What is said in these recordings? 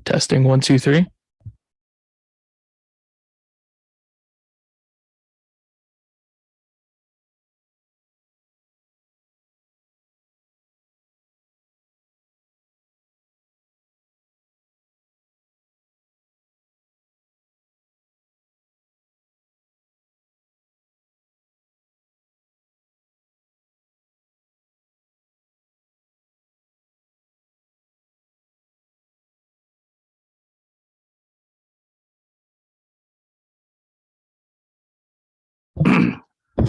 Testing 1, 2, 3.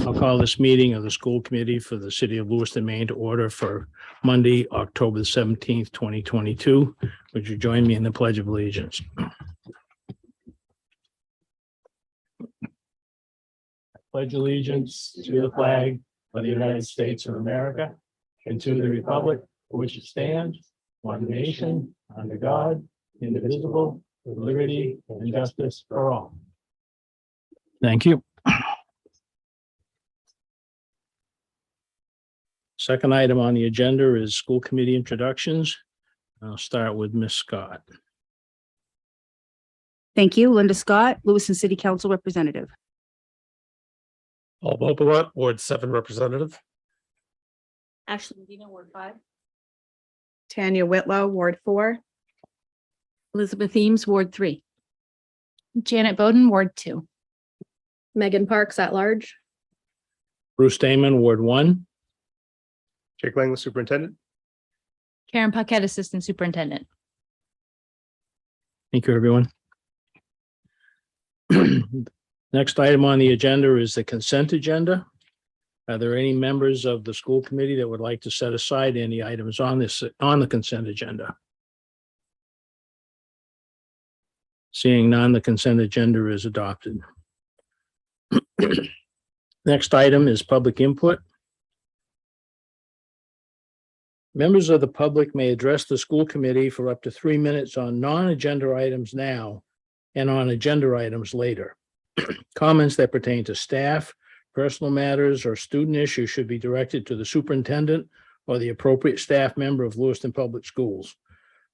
I'll call this meeting of the school committee for the city of Lewiston, Maine to order for Monday, October 17th, 2022. Would you join me in the Pledge of Allegiance? I pledge allegiance to the flag of the United States of America and to the republic for which it stands, one nation, under God, indivisible, with liberty and justice for all. Thank you. Second item on the agenda is school committee introductions. I'll start with Ms. Scott. Thank you. Linda Scott, Lewiston City Council Representative. Paul Bopalot, Ward 7 Representative. Ashley Medina, Ward 5. Tanya Whitlow, Ward 4. Elizabeth Eames, Ward 3. Janet Bowden, Ward 2. Megan Parks at large. Bruce Damon, Ward 1. Jake Langley, Superintendent. Karen Paquette, Assistant Superintendent. Thank you, everyone. Next item on the agenda is the consent agenda. Are there any members of the school committee that would like to set aside any items on the consent agenda? Seeing none, the consent agenda is adopted. Next item is public input. Members of the public may address the school committee for up to 3 minutes on non-agenda items now and on agenda items later. Comments that pertain to staff, personal matters, or student issues should be directed to the superintendent or the appropriate staff member of Lewiston Public Schools.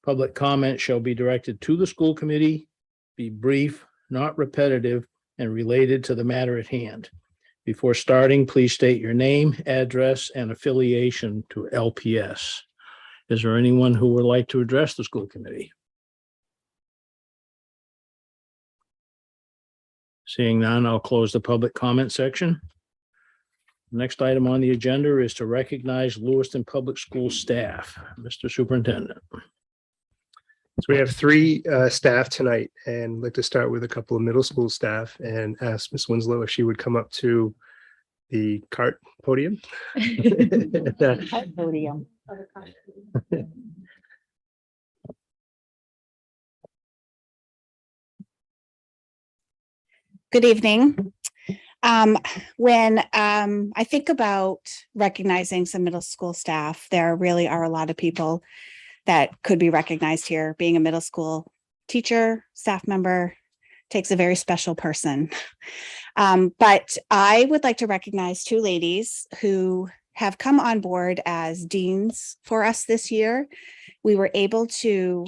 Public comment shall be directed to the school committee, be brief, not repetitive, and related to the matter at hand. Before starting, please state your name, address, and affiliation to LPS. Is there anyone who would like to address the school committee? Seeing none, I'll close the public comment section. Next item on the agenda is to recognize Lewiston Public School staff. Mr. Superintendent. So we have 3 staff tonight, and I'd like to start with a couple of middle school staff and ask Ms. Winslow if she would come up to the CART podium. Podium. Good evening. When I think about recognizing some middle school staff, there really are a lot of people that could be recognized here. Being a middle school teacher, staff member takes a very special person. But I would like to recognize 2 ladies who have come on board as deans for us this year. We were able to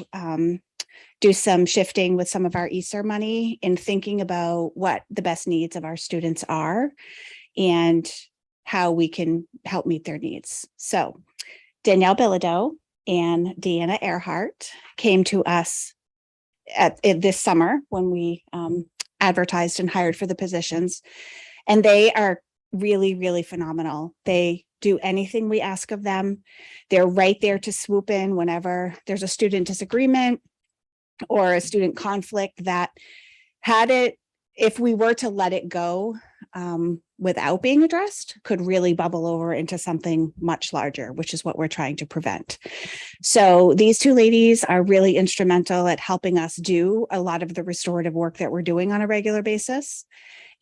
do some shifting with some of our ESSER money in thinking about what the best needs of our students are and how we can help meet their needs. So Danielle Bilodeau and Deanna Earhart came to us this summer when we advertised and hired for the positions. And they are really, really phenomenal. They do anything we ask of them. They're right there to swoop in whenever there's a student disagreement or a student conflict that if we were to let it go without being addressed, could really bubble over into something much larger, which is what we're trying to prevent. So these 2 ladies are really instrumental at helping us do a lot of the restorative work that we're doing on a regular basis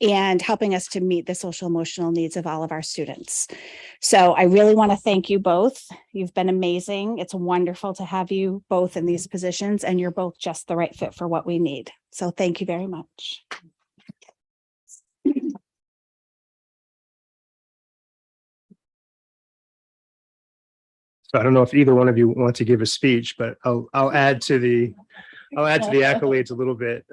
and helping us to meet the social emotional needs of all of our students. So I really want to thank you both. You've been amazing. It's wonderful to have you both in these positions, and you're both just the right fit for what we need. So thank you very much. So I don't know if either one of you want to give a speech, but I'll add to the I'll add to the accolades a little bit.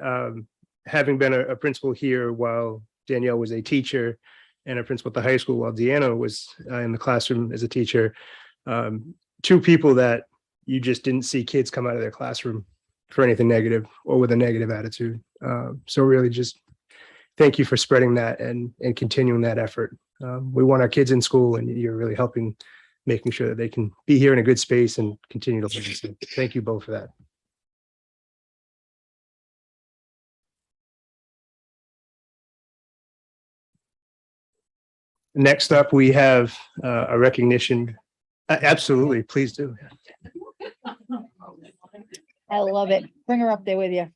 Having been a principal here while Danielle was a teacher and a principal at the high school while Deanna was in the classroom as a teacher, two people that you just didn't see kids come out of their classroom for anything negative or with a negative attitude. So really just thank you for spreading that and continuing that effort. We want our kids in school, and you're really helping making sure that they can be here in a good space and continue to learn. So thank you both for that. Next up, we have a recognition. Absolutely, please do. I love it. Bring her up there with you.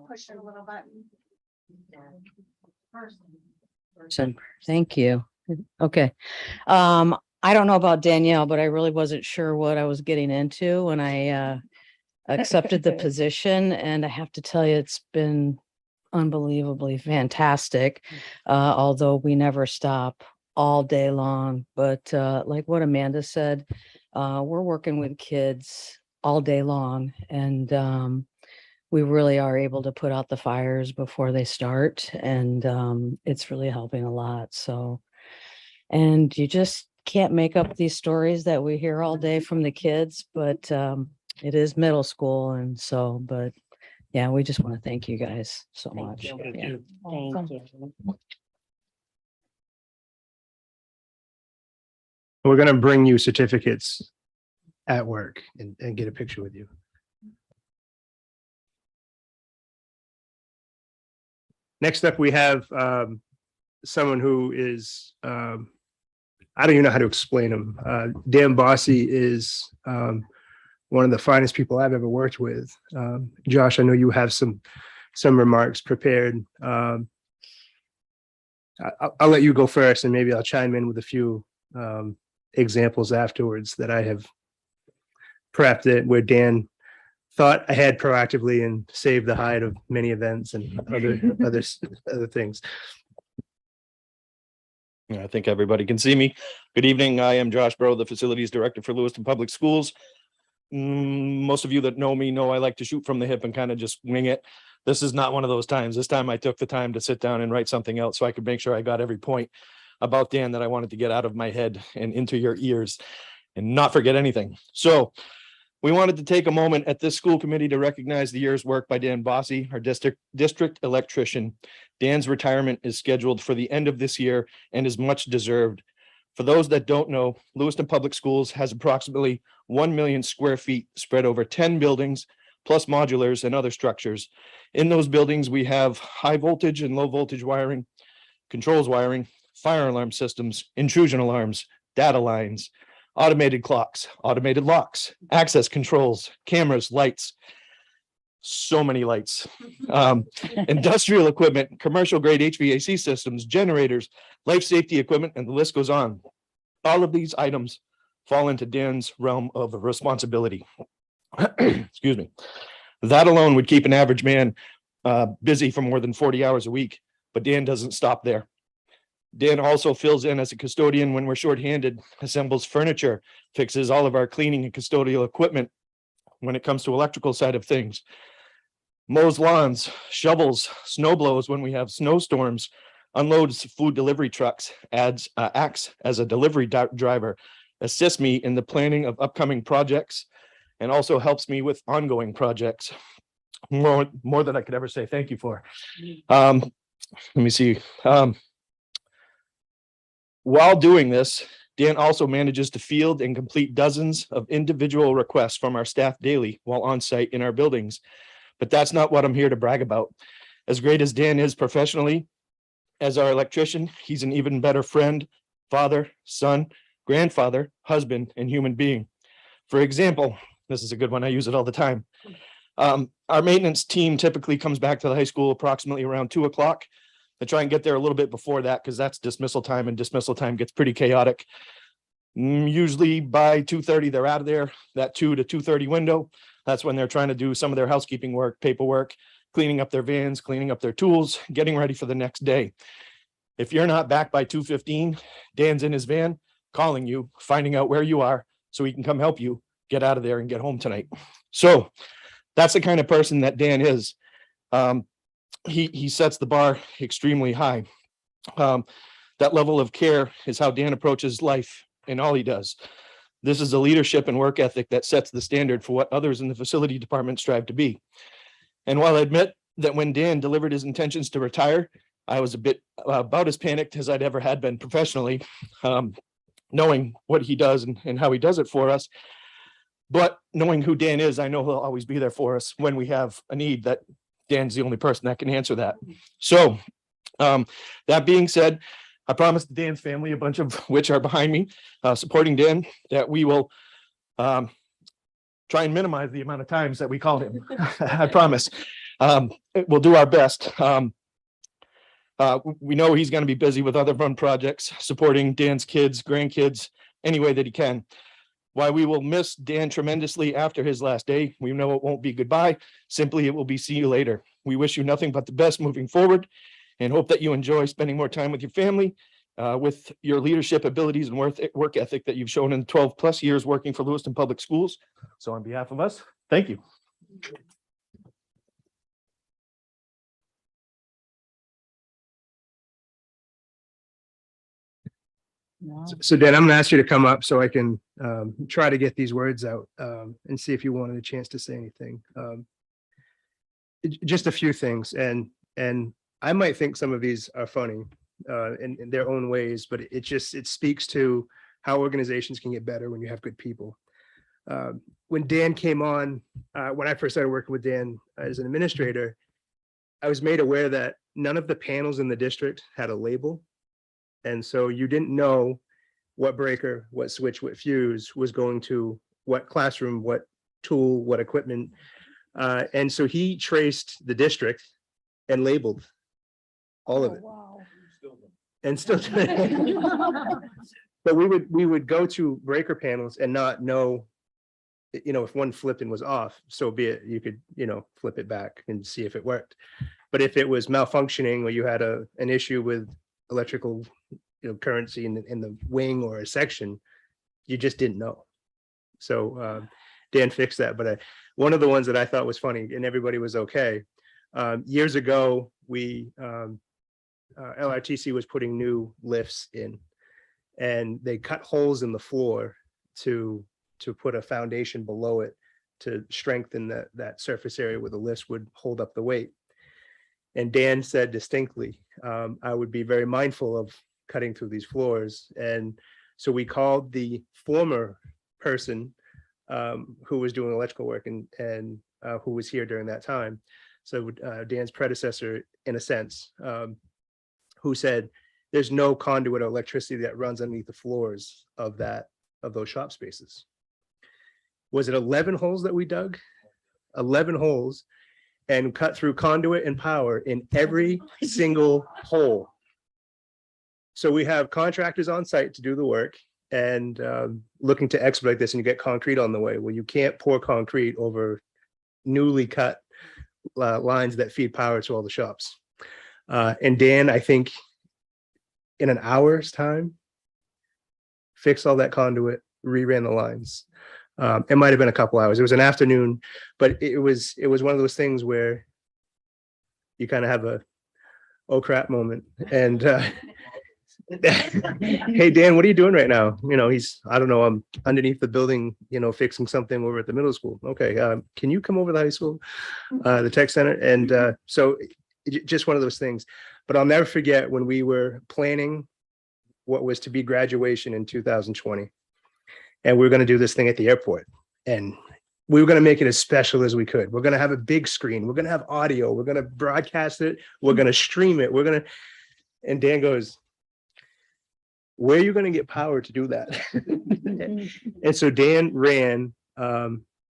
Push it a little button. Thank you. Okay. I don't know about Danielle, but I really wasn't sure what I was getting into when I accepted the position. And I have to tell you, it's been unbelievably fantastic. Although we never stop all day long, but like what Amanda said, we're working with kids all day long, and we really are able to put out the fires before they start, and it's really helping a lot. So, and you just can't make up these stories that we hear all day from the kids, but it is middle school, and so, but yeah, we just want to thank you guys so much. Yeah. Thank you. We're going to bring you certificates at work and get a picture with you. Next up, we have someone who is, I don't even know how to explain him. Dan Bossy is one of the finest people I've ever worked with. Josh, I know you have some remarks prepared. I'll let you go first, and maybe I'll chime in with a few examples afterwards that I have prepped it where Dan thought ahead proactively and saved the hide of many events and other things. I think everybody can see me. Good evening. I am Josh Bro, the Facilities Director for Lewiston Public Schools. Most of you that know me know I like to shoot from the hip and kind of just wing it. This is not one of those times. This time I took the time to sit down and write something out so I could make sure I got every point about Dan that I wanted to get out of my head and into your ears and not forget anything. So we wanted to take a moment at this school committee to recognize the year's work by Dan Bossy, our district electrician. Dan's retirement is scheduled for the end of this year and is much deserved. For those that don't know, Lewiston Public Schools has approximately 1 million square feet spread over 10 buildings, plus modulars and other structures. In those buildings, we have high voltage and low voltage wiring, controls wiring, fire alarm systems, intrusion alarms, data lines, automated clocks, automated locks, access controls, cameras, lights, so many lights, industrial equipment, commercial grade HVAC systems, generators, life safety equipment, and the list goes on. All of these items fall into Dan's realm of responsibility. Excuse me. That alone would keep an average man busy for more than 40 hours a week, but Dan doesn't stop there. Dan also fills in as a custodian when we're shorthanded, assembles furniture, fixes all of our cleaning and custodial equipment when it comes to electrical side of things, mows lawns, shovels, snow blows when we have snowstorms, unloads food delivery trucks, acts as a delivery driver, assists me in the planning of upcoming projects, and also helps me with ongoing projects. More than I could ever say thank you for. Let me see. While doing this, Dan also manages to field and complete dozens of individual requests from our staff daily while on site in our buildings. But that's not what I'm here to brag about. As great as Dan is professionally, as our electrician, he's an even better friend, father, son, grandfather, husband, and human being. For example, this is a good one. I use it all the time. Our maintenance team typically comes back to the high school approximately around 2 o'clock. I try and get there a little bit before that because that's dismissal time, and dismissal time gets pretty chaotic. Usually by 2:30, they're out of there. That 2 to 2:30 window, that's when they're trying to do some of their housekeeping work, paperwork, cleaning up their vans, cleaning up their tools, getting ready for the next day. If you're not back by 2:15, Dan's in his van calling you, finding out where you are, so he can come help you get out of there and get home tonight. So that's the kind of person that Dan is. He sets the bar extremely high. That level of care is how Dan approaches life in all he does. This is a leadership and work ethic that sets the standard for what others in the facility department strive to be. And while I admit that when Dan delivered his intentions to retire, I was a bit about as panicked as I'd ever had been professionally, knowing what he does and how he does it for us. But knowing who Dan is, I know he'll always be there for us when we have a need. That Dan's the only person that can answer that. So that being said, I promised Dan's family, a bunch of which are behind me, supporting Dan, that we will try and minimize the amount of times that we call him. I promise. We'll do our best. We know he's going to be busy with other fun projects, supporting Dan's kids, grandkids, any way that he can. While we will miss Dan tremendously after his last day, we know it won't be goodbye. Simply, it will be see you later. We wish you nothing but the best moving forward and hope that you enjoy spending more time with your family, with your leadership abilities and work ethic that you've shown in 12 plus years working for Lewiston Public Schools. So on behalf of us, thank you. So Dan, I'm gonna ask you to come up so I can try to get these words out and see if you wanted a chance to say anything. Just a few things, and I might think some of these are funny in their own ways, but it speaks to how organizations can get better when you have good people. When Dan came on, when I first started working with Dan as an administrator, I was made aware that none of the panels in the district had a label. And so you didn't know what breaker, what switch, what fuse was going to what classroom, what tool, what equipment. And so he traced the district and labeled all of it. Wow. And still, but we would go to breaker panels and not know, if one flipped and was off, so be it. You could, flip it back and see if it worked. But if it was malfunctioning or you had an issue with electrical currency in the wing or a section, you just didn't know. So Dan fixed that. But one of the ones that I thought was funny, and everybody was okay, years ago we LRTC was putting new lifts in, and they cut holes in the floor to put a foundation below it to strengthen that surface area where the lifts would hold up the weight. And Dan said distinctly, I would be very mindful of cutting through these floors. And so we called the former person who was doing electrical work and who was here during that time. So Dan's predecessor, in a sense, who said, there's no conduit of electricity that runs underneath the floors of those shop spaces. Was it 11 holes that we dug? 11 holes. And cut through conduit and power in every single hole. So we have contractors on site to do the work and looking to expedite this, and you get concrete on the way. Well, you can't pour concrete over newly cut lines that feed power to all the shops. And Dan, I think in an hour's time, fixed all that conduit, reran the lines. It might have been a couple hours. It was an afternoon, but it was one of those things where you kind of have a oh crap moment. And hey Dan, what are you doing right now? I don't know, I'm underneath the building, fixing something over at the middle school. Okay, can you come over to the high school, the tech center? And so just one of those things. But I'll never forget when we were planning what was to be graduation in 2020. And we were going to do this thing at the airport, and we were going to make it as special as we could. We're going to have a big screen. We're going to have audio. We're going to broadcast it. We're going to stream it. And Dan goes, where are you going to get power to do that? And so Dan ran a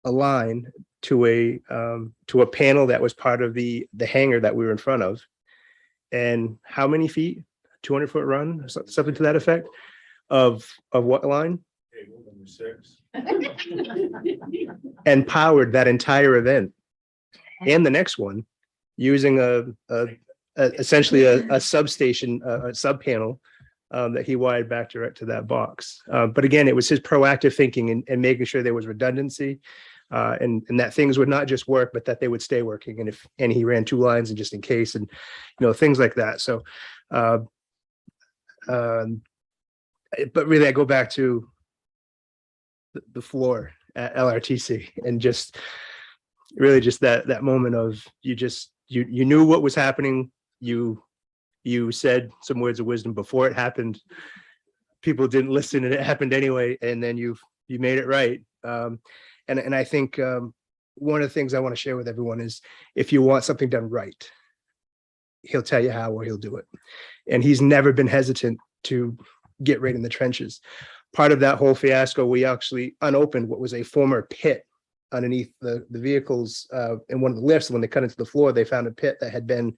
line to a panel that was part of the hangar that we were in front of. And how many feet? 200-foot run, something to that effect of what line? 6. And powered that entire event and the next one using essentially a substation, a sub panel that he wired back direct to that box. But again, it was his proactive thinking and making sure there was redundancy and that things would not just work, but that they would stay working. And he ran 2 lines and just in case and, things like that. So, but really I go back to the floor at LRTC and just really just that moment of you knew what was happening. You said some words of wisdom before it happened. People didn't listen and it happened anyway. And then you made it right. And I think one of the things I want to share with everyone is if you want something done right, he'll tell you how or he'll do it. And he's never been hesitant to get right in the trenches. Part of that whole fiasco, we actually unopened what was a former pit underneath the vehicles in one of the lifts. When they cut into the floor, they found a pit that had been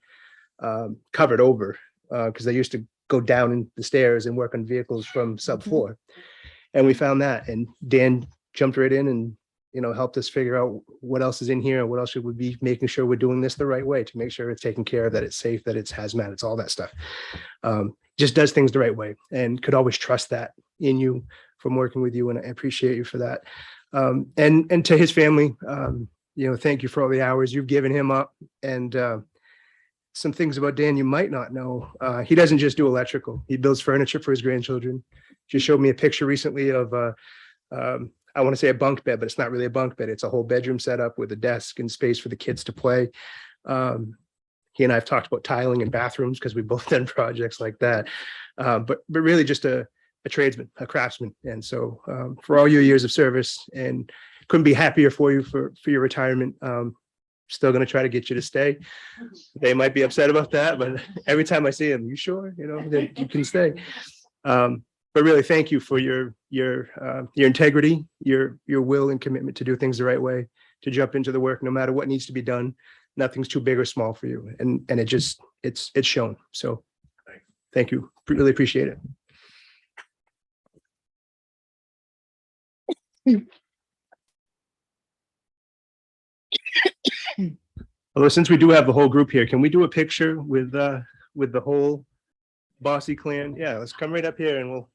covered over because they used to go down in the stairs and work on vehicles from subfloor. And we found that, and Dan jumped right in and helped us figure out what else is in here and what else should we be making sure we're doing this the right way to make sure it's taken care of, that it's safe, that it's hazmat, it's all that stuff. Just does things the right way, and could always trust that in you from working with you, and I appreciate you for that. And to his family, thank you for all the hours you've given him up. And some things about Dan you might not know. He doesn't just do electrical. He builds furniture for his grandchildren. Just showed me a picture recently of I want to say a bunk bed, but it's not really a bunk bed. It's a whole bedroom setup with a desk and space for the kids to play. He and I have talked about tiling in bathrooms because we've both done projects like that. But really just a tradesman, a craftsman. And so for all your years of service, and couldn't be happier for you for your retirement. Still going to try to get you to stay. They might be upset about that, but every time I see them, you sure, that you can stay. But really, thank you for your integrity, your will and commitment to do things the right way, to jump into the work no matter what needs to be done. Nothing's too big or small for you, and it's shown. So, thank you. Really appreciate it. Although since we do have the whole group here, can we do a picture with the whole Bossy clan? Yeah, let's come right up here and we'll.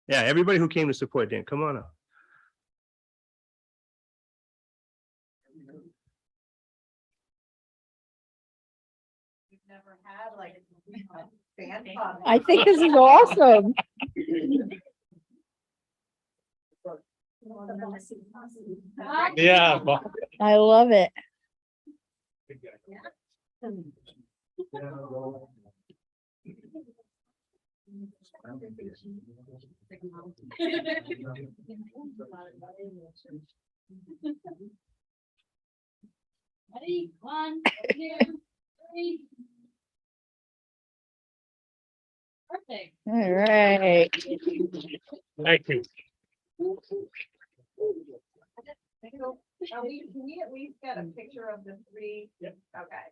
Yeah, everybody who came to support Dan, come on up. We've never had like fan club. I think this is awesome. Yeah. I love it. Ready? 1, 2, 3. Perfect. All right. Thank you. Can we at least get a picture of the 3? Yep. Okay.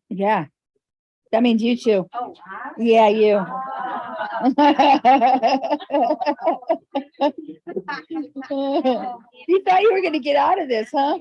Yeah. That means you too. Oh, Yeah, you. You thought you were gonna get out of this, huh?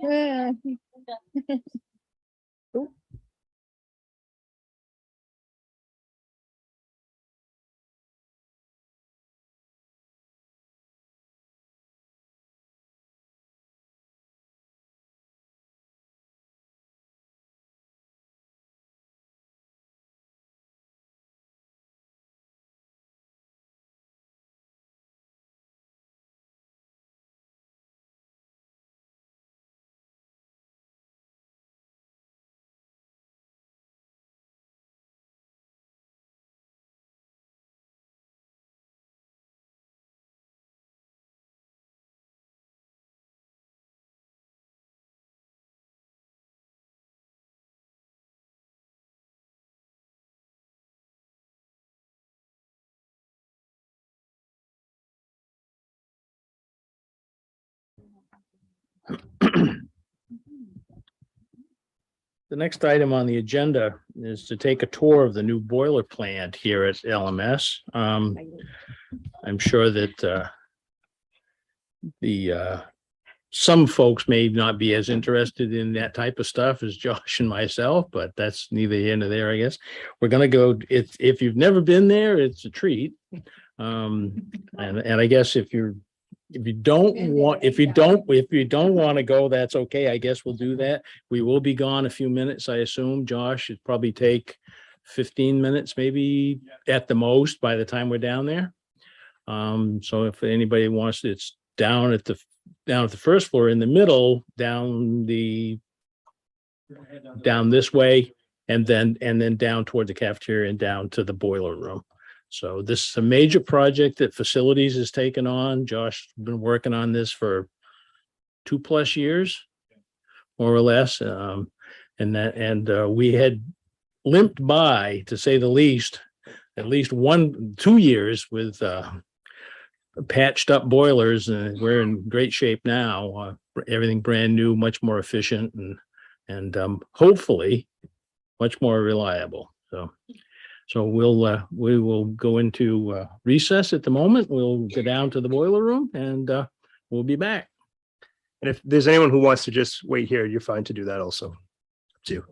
The next item on the agenda is to take a tour of the new boiler plant here at LMS. I'm sure that the some folks may not be as interested in that type of stuff as Josh and myself, but that's neither here nor there, I guess. We're gonna go, if you've never been there, it's a treat. And I guess if you don't want to go, that's okay. I guess we'll do that. We will be gone a few minutes, I assume. Josh, it'd probably take 15 minutes, maybe at the most, by the time we're down there. So if anybody wants, it's down at the first floor in the middle, down this way, and then down toward the cafeteria and down to the boiler room. So this is a major project that facilities has taken on. Josh has been working on this for 2+ years, more or less. We had limped by, to say the least, at least 2 years with patched up boilers, and we're in great shape now. Everything brand new, much more efficient, and hopefully much more reliable. So we will go into recess at the moment. We'll go down to the boiler room, and we'll be back. And if there's anyone who wants to just wait here, you're fine to do that also. Up to you.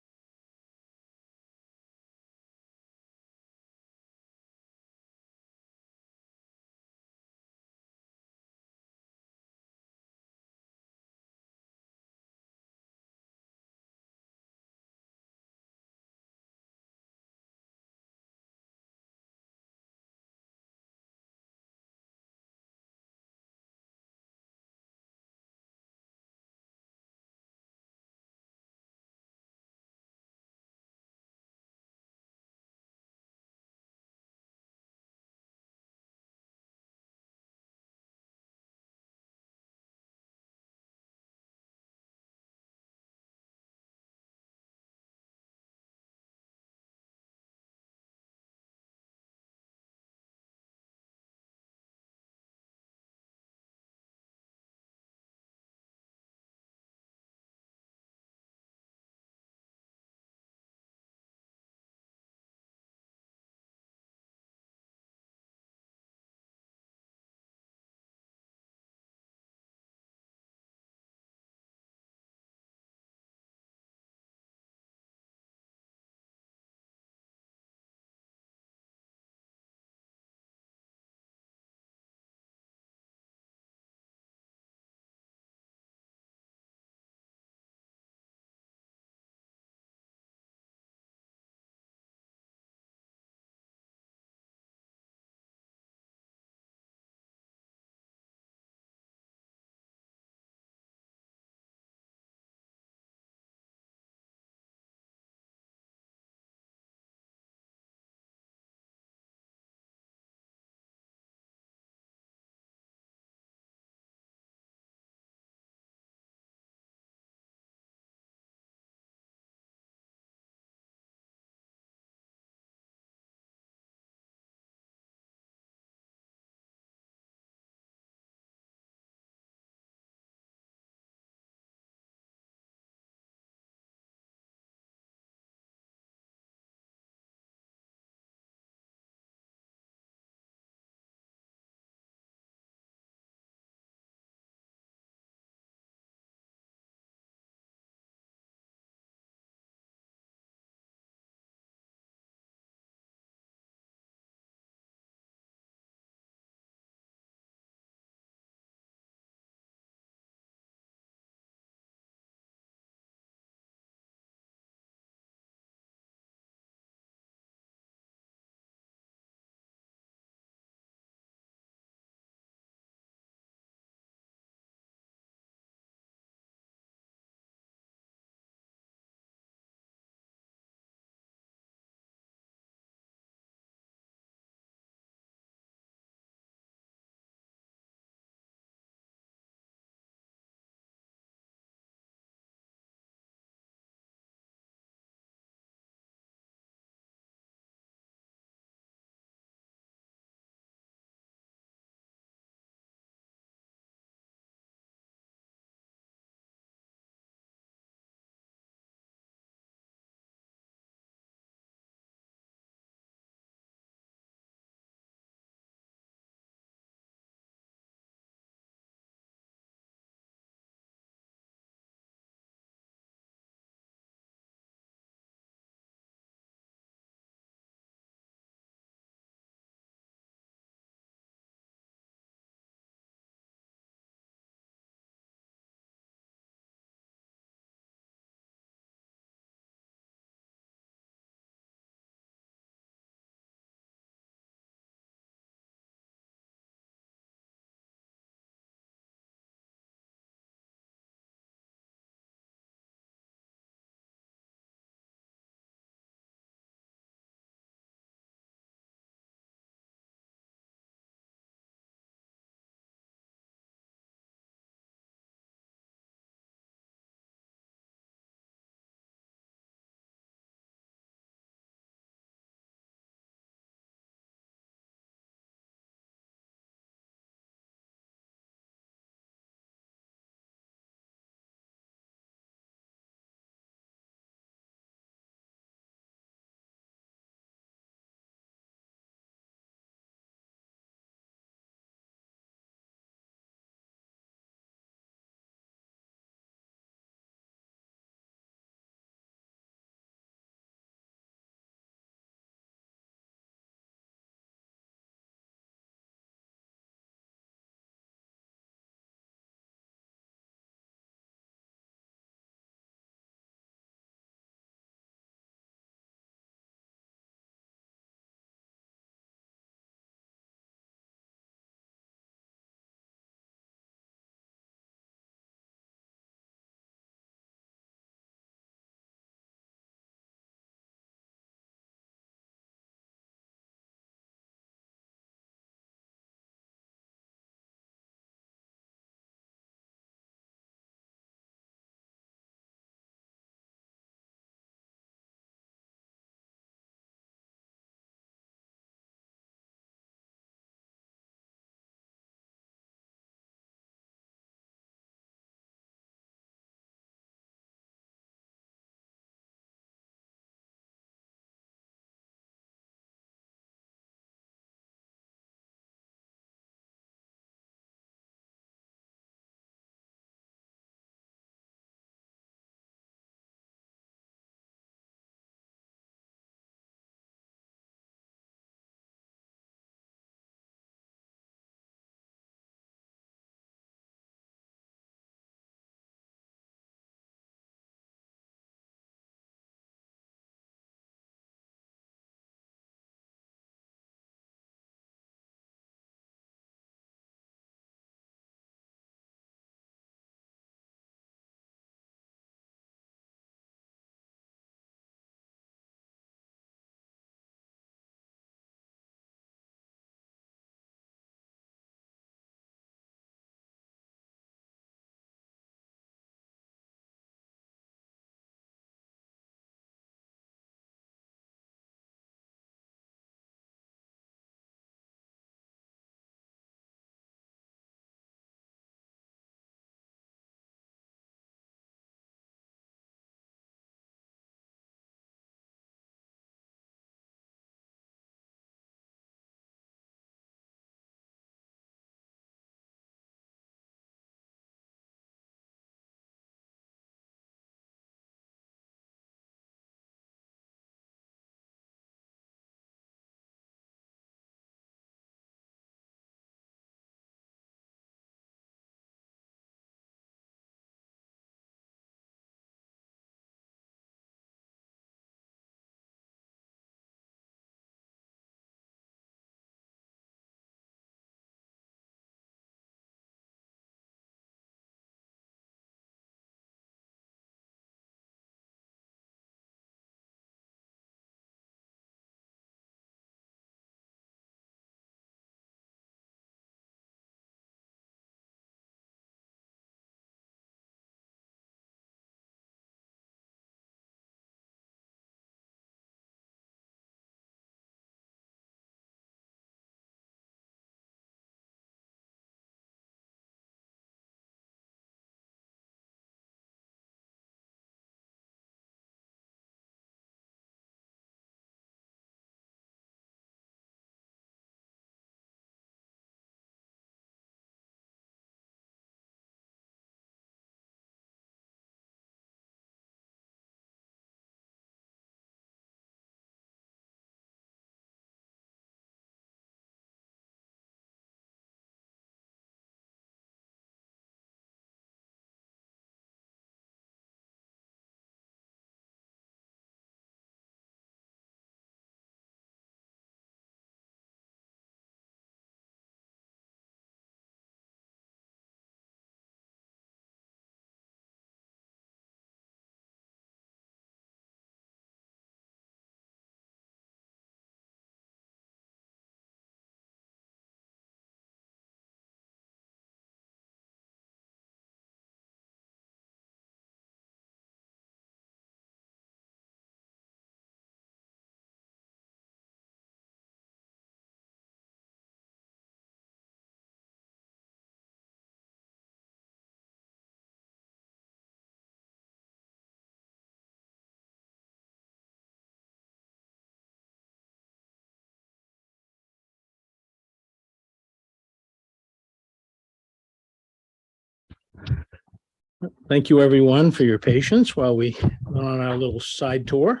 Thank you, everyone, for your patience while we went on our little side tour.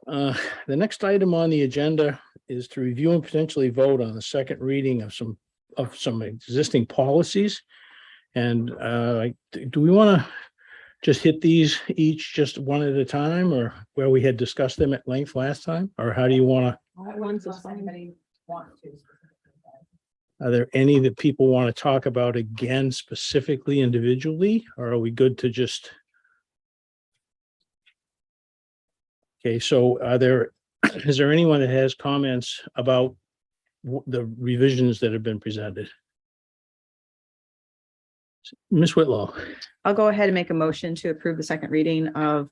The next item on the agenda is to review and potentially vote on the second reading of some existing policies. And do we want to just hit these each just one at a time, or where we had discussed them at length last time? Or how do you want to? Unless anybody wants to. Are there any that people want to talk about again specifically individually, or are we good to just? Okay, so is there anyone that has comments about the revisions that have been presented? Ms. Whitlow, I'll go ahead and make a motion to approve the second reading of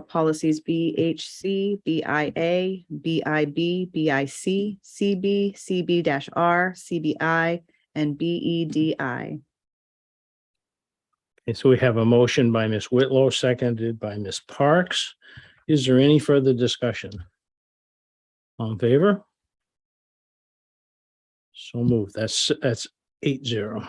policies BHC, BIA, BIB, BIC, CB, CB-R, CBI, and BEDI. and so we have a motion by Ms. Whitlow, seconded by Ms. Parks. Is there any further discussion? All in favor? So moved. That's 8-0.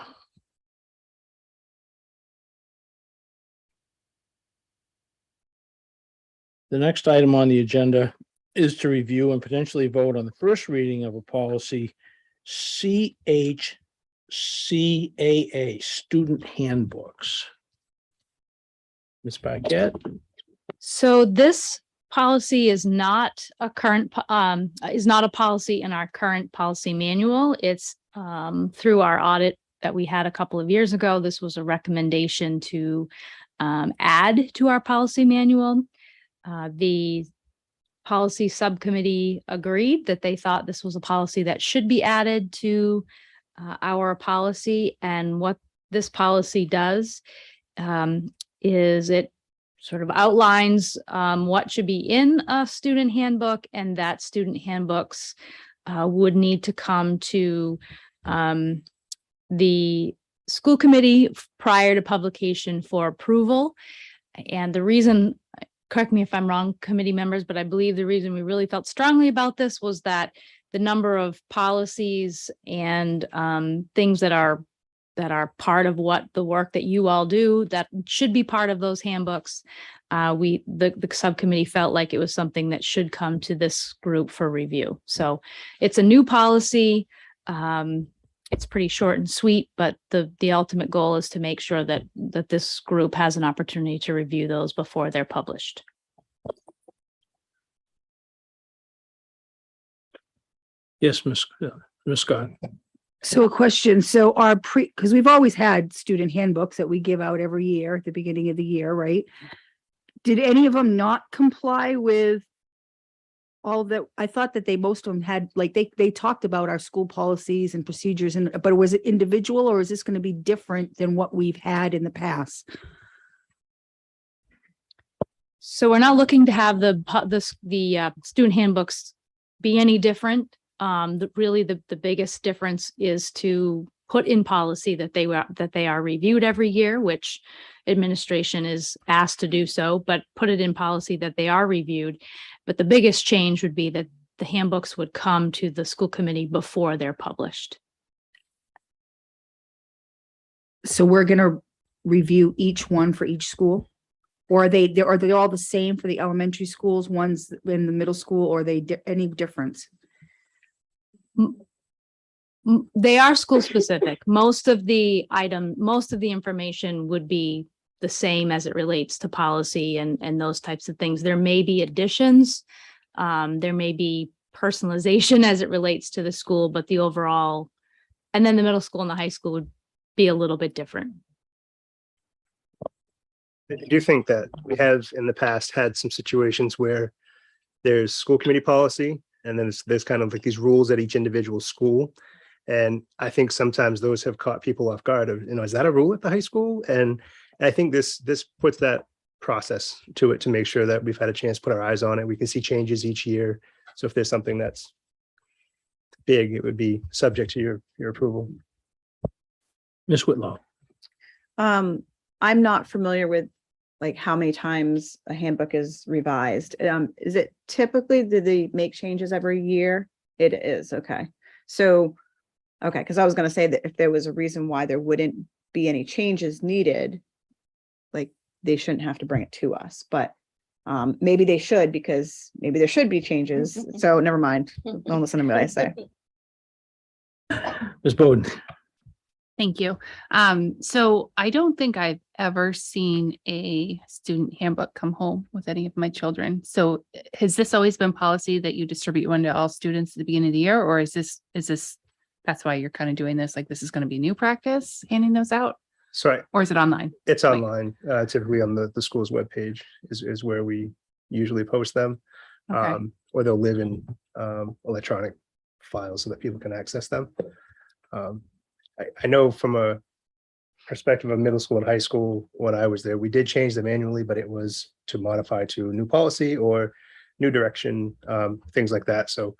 The next item on the agenda is to review and potentially vote on the first reading of a policy CHCAA, student handbooks. Ms. Paquette? So this policy is not a policy in our current policy manual. It's through our audit that we had a couple of years ago. This was a recommendation to add to our policy manual. The policy subcommittee agreed that they thought this was a policy that should be added to our policy. And what this policy does is it sort of outlines what should be in a student handbook, and that student handbooks would need to come to the school committee prior to publication for approval. And the reason, correct me if I'm wrong, committee members, but I believe the reason we really felt strongly about this was that the number of policies and things that are part of what the work that you all do that should be part of those handbooks. The subcommittee felt like it was something that should come to this group for review. So it's a new policy. It's pretty short and sweet, but the ultimate goal is to make sure that this group has an opportunity to review those before they're published. Yes, Ms. Scott. So a question, so because we've always had student handbooks that we give out every year at the beginning of the year, right? Did any of them not comply with all that? I thought that most of them had, like, they talked about our school policies and procedures, but was it individual, or is this going to be different than what we've had in the past? So we're not looking to have the student handbooks be any different. Really the biggest difference is to put in policy that they are reviewed every year, which administration is asked to do so, but put it in policy that they are reviewed. But the biggest change would be that the handbooks would come to the school committee before they're published. So we're going to review each one for each school? Or are they all the same for the elementary schools, ones in the middle school, or are they any difference? They are school specific. Most of the information would be the same as it relates to policy and those types of things. There may be additions, there may be personalization as it relates to the school, but the overall, and then the middle school and the high school would be a little bit different. I do think that we have in the past had some situations where there's school committee policy, and then there's kind of like these rules at each individual school. And I think sometimes those have caught people off guard of, is that a rule at the high school? And I think this puts that process to it to make sure that we've had a chance to put our eyes on it. We can see changes each year. So if there's something that's big, it would be subject to your approval. Ms. Whitlow. I'm not familiar with like how many times a handbook is revised. Is it typically, do they make changes every year? It is, okay. So, okay, because I was going to say that if there was a reason why there wouldn't be any changes needed, like they shouldn't have to bring it to us, but maybe they should, because maybe there should be changes. So never mind. Don't listen to what I say. Ms. Bowden. Thank you. So I don't think I've ever seen a student handbook come home with any of my children. So has this always been policy that you distribute one to all students at the beginning of the year, or is this, that's why you're kind of doing this? Like, this is going to be new practice, handing those out, So or is it online? it's online, typically on the school's webpage is where we usually post them. Okay. Or they'll live in electronic files so that people can access them. I know from a perspective of middle school and high school, when I was there, we did change them annually, but it was to modify to new policy or new direction, things like that. So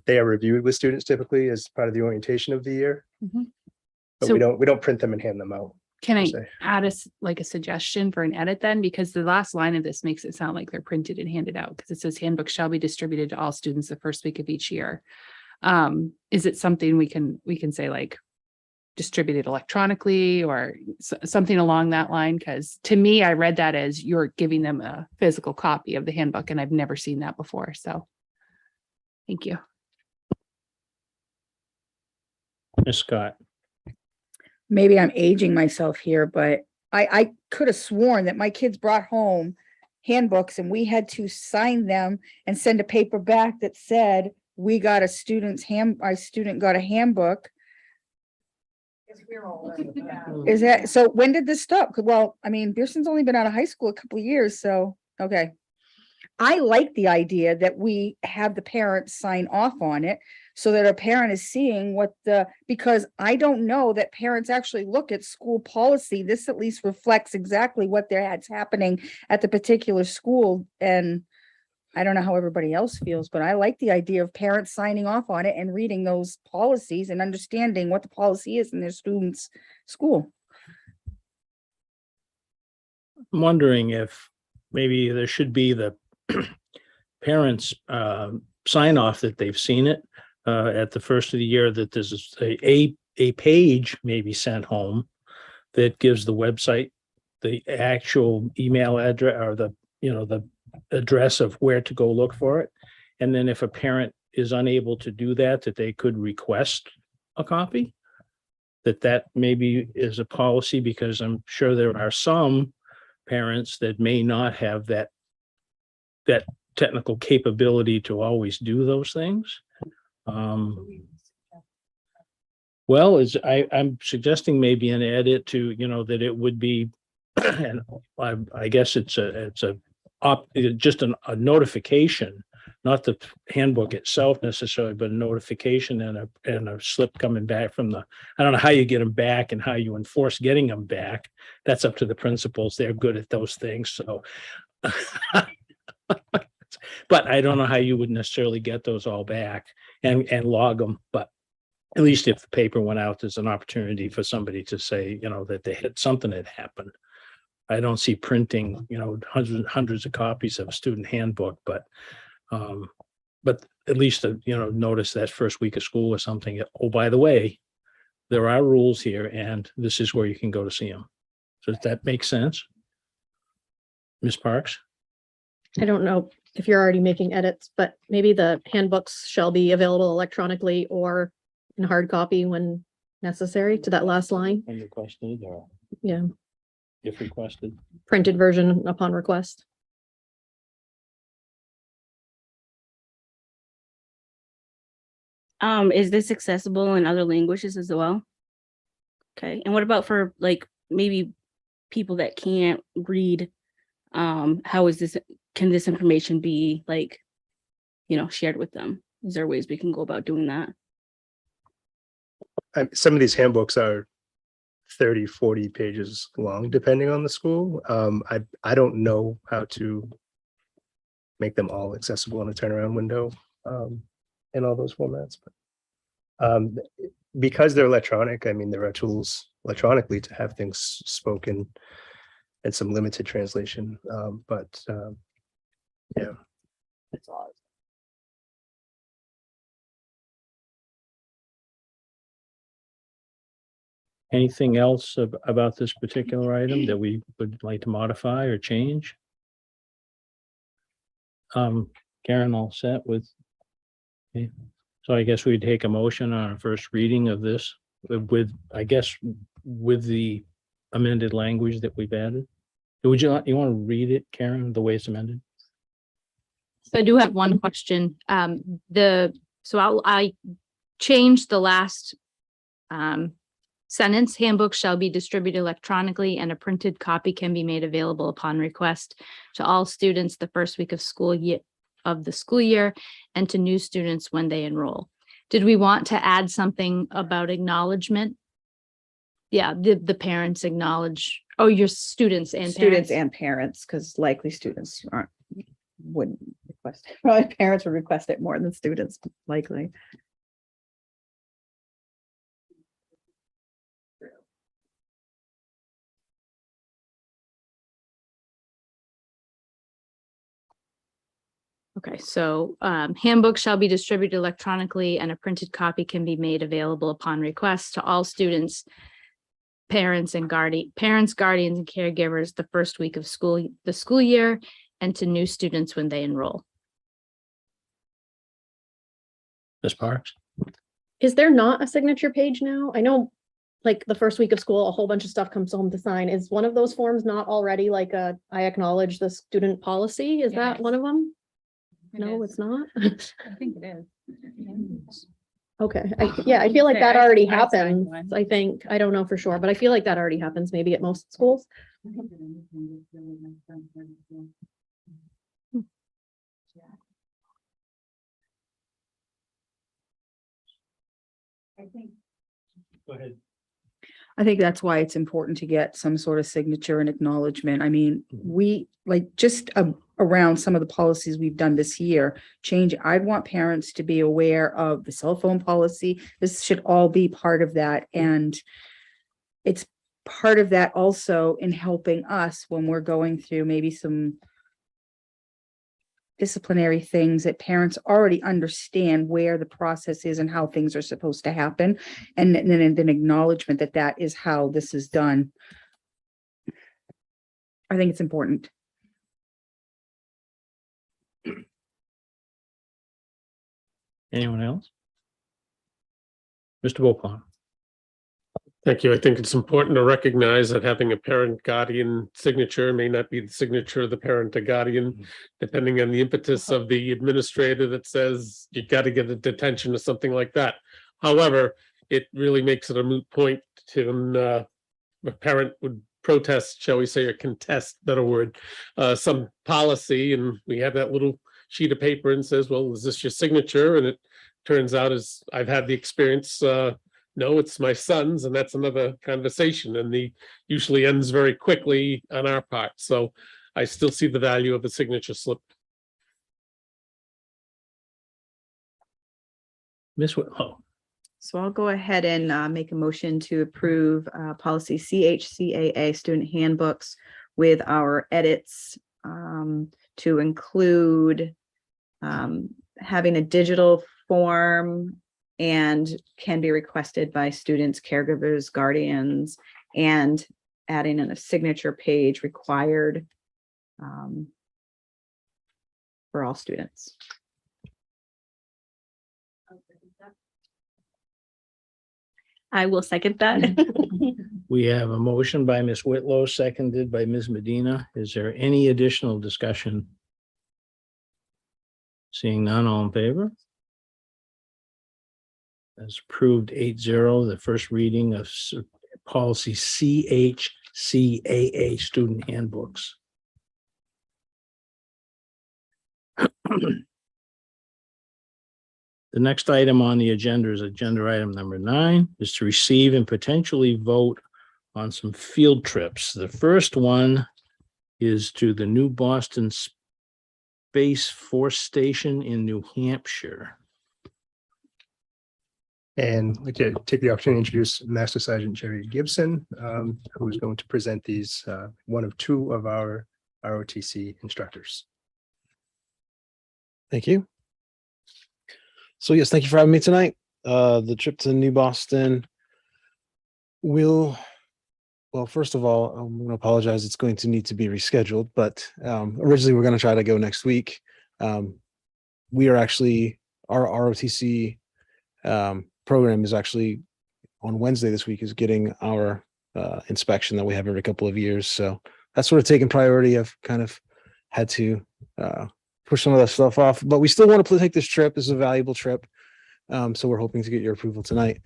they are reviewed with students typically as part of the orientation of the year, Mhm. but So- we don't print them and hand them out. Can I say. add like a suggestion for an edit then? Because the last line of this makes it sound like they're printed and handed out, because it says handbooks shall be distributed to all students the first week of each year. Is it something we can say like distributed electronically or something along that line? Because to me, I read that as you're giving them a physical copy of the handbook, and I've never seen that before. So thank you. Ms. Scott. Maybe I'm aging myself here, but I could have sworn that my kids brought home handbooks and we had to sign them and send a paper back that said, we got a our student got a handbook. Is that, so when did this stop? Well, I mean, Pearson's only been out of high school a couple of years, so, okay. I like the idea that we have the parents sign off on it so that a parent is seeing because I don't know that parents actually look at school policy. This at least reflects exactly what that's happening at the particular school. And I don't know how everybody else feels, but I like the idea of parents signing off on it and reading those policies and understanding what the policy is in their students' school. I'm wondering if maybe there should be the parents sign off that they've seen it at the first of the year, that there's a page maybe sent home that gives the website, the actual email address or the address of where to go look for it. And then if a parent is unable to do that, that they could request a copy, that maybe is a policy, because I'm sure there are some parents that may not have that technical capability to always do those things. Well, I'm suggesting maybe an edit to, that it would be, and I guess it's just a notification, not the handbook itself necessarily, but a notification and a slip coming back from I don't know how you get them back and how you enforce getting them back. That's up to the principals. They're good at those things. So, but I don't know how you would necessarily get those all back and log them. But at least if the paper went out, there's an opportunity for somebody to say, that they had something had happened. I don't see printing, hundreds of copies of a student handbook, but at least, notice that first week of school or something. Oh, by the way, there are rules here and this is where you can go to see them. So does that make sense? Ms. Parks? I don't know if you're already making edits, but maybe the handbooks shall be available electronically or in hard copy when necessary, to that last line. When requested or Yeah, if requested. printed version upon request. Is this accessible in other languages as well? Okay, and what about for like maybe people that can't read? Can this information be like, shared with them? Is there ways we can go about doing that? Some of these handbooks are 30, 40 pages long, depending on the school. I don't know how to make them all accessible in a turnaround window in all those formats. But because they're electronic, there are tools electronically to have things spoken and some limited translation. Yeah. Anything else about this particular item that we would like to modify or change? Karen, all set with? Okay. So I guess we'd take a motion on a first reading of this with, I guess, with the amended language that we've added. Would you want to read it, Karen, the way it's amended? So I do have one question. I changed the last sentence. Handbooks shall be distributed electronically and a printed copy can be made available upon request to all students the first week of the school year and to new students when they enroll. Did we want to add something about acknowledgement? Yeah, the parents acknowledge, your students and Students parents. and parents, because likely students wouldn't request, probably parents would request it more than students, likely. Okay, so handbooks shall be distributed electronically and a printed copy can be made available upon request to all students, parents, guardians, and caregivers the first week of the school year, and to new students when they enroll. Ms. Parks? Is there not a signature page now? I know, like, the first week of school, a whole bunch of stuff comes home to sign. Is one of those forms not already like I acknowledge the student policy? Is that one of them? No, it's not. I think it is. Okay, I feel like that already I signed happens. one. I think, I don't know for sure, but I feel like that already happens maybe at most schools. Go ahead. I think that's why it's important to get some sort of signature and acknowledgement. I mean, we like just around some of the policies we've done this year, I'd want parents to be aware of the cell phone policy. This should all be part of that. And it's part of that also in helping us when we're going through maybe some disciplinary things that parents already understand where the process is and how things are supposed to happen. And then an acknowledgement that that is how this is done. I think it's important. Anyone else? Mr. Wilcon? Thank you. I think it's important to recognize that having a parent guardian signature may not be the signature of the parent or guardian, depending on the impetus of the administrator that says you got to get a detention or something like that. However, it really makes it a moot point to a parent would protest, shall we say, or contest, better word, some policy, and we have that little sheet of paper and says, well, is this your signature? And it turns out, as I've had the experience, no, it's my son's, and that's another conversation, and the usually ends very quickly on our part. So I still see the value of a signature slip. Ms. Whitlow? So I'll go ahead and make a motion to approve policy CHCAA student handbooks with our edits to include having a digital form and can be requested by students, caregivers, guardians, and adding in a signature page required for all students. I will second that. We have a motion by Ms. Whitlow, seconded by Ms. Medina. Is there any additional discussion? Seeing none, all in favor? As approved 8-0, the first reading of policy CHCAA student handbooks. The next item on the agenda is agenda item number 9, is to receive and potentially vote on some field trips. The first one is to the New Boston Space Force Station in New Hampshire. And I'd like to take the opportunity to introduce Master Sergeant Jerry Gibson, who is going to present these, one of 2 of our ROTC instructors. Thank you. So yes, thank you for having me tonight. The trip to New Boston Well, first of all, I'm going to apologize. It's going to need to be rescheduled, but originally we're going to try to go next week. We are actually, our ROTC program is actually on Wednesday this week is getting our inspection that we have every couple of years. So that's sort of taken priority. I've kind of had to push some of that stuff off, but we still want to take this trip. This is a valuable trip. So we're hoping to get your approval tonight.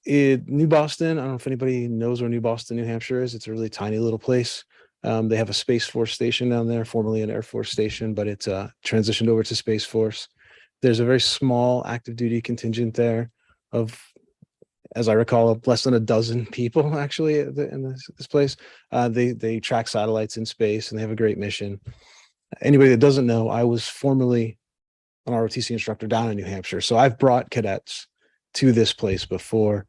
New Boston, I don't know if anybody knows where New Boston, New Hampshire is. It's a really tiny little place. They have a Space Force station down there, formerly an Air Force station, but it's transitioned over to Space Force. There's a very small active duty contingent there of, as I recall, less than a dozen people actually in this place. They track satellites in space and they have a great mission. Anybody that doesn't know, I was formerly an ROTC instructor down in New Hampshire. So I've brought cadets to this place before.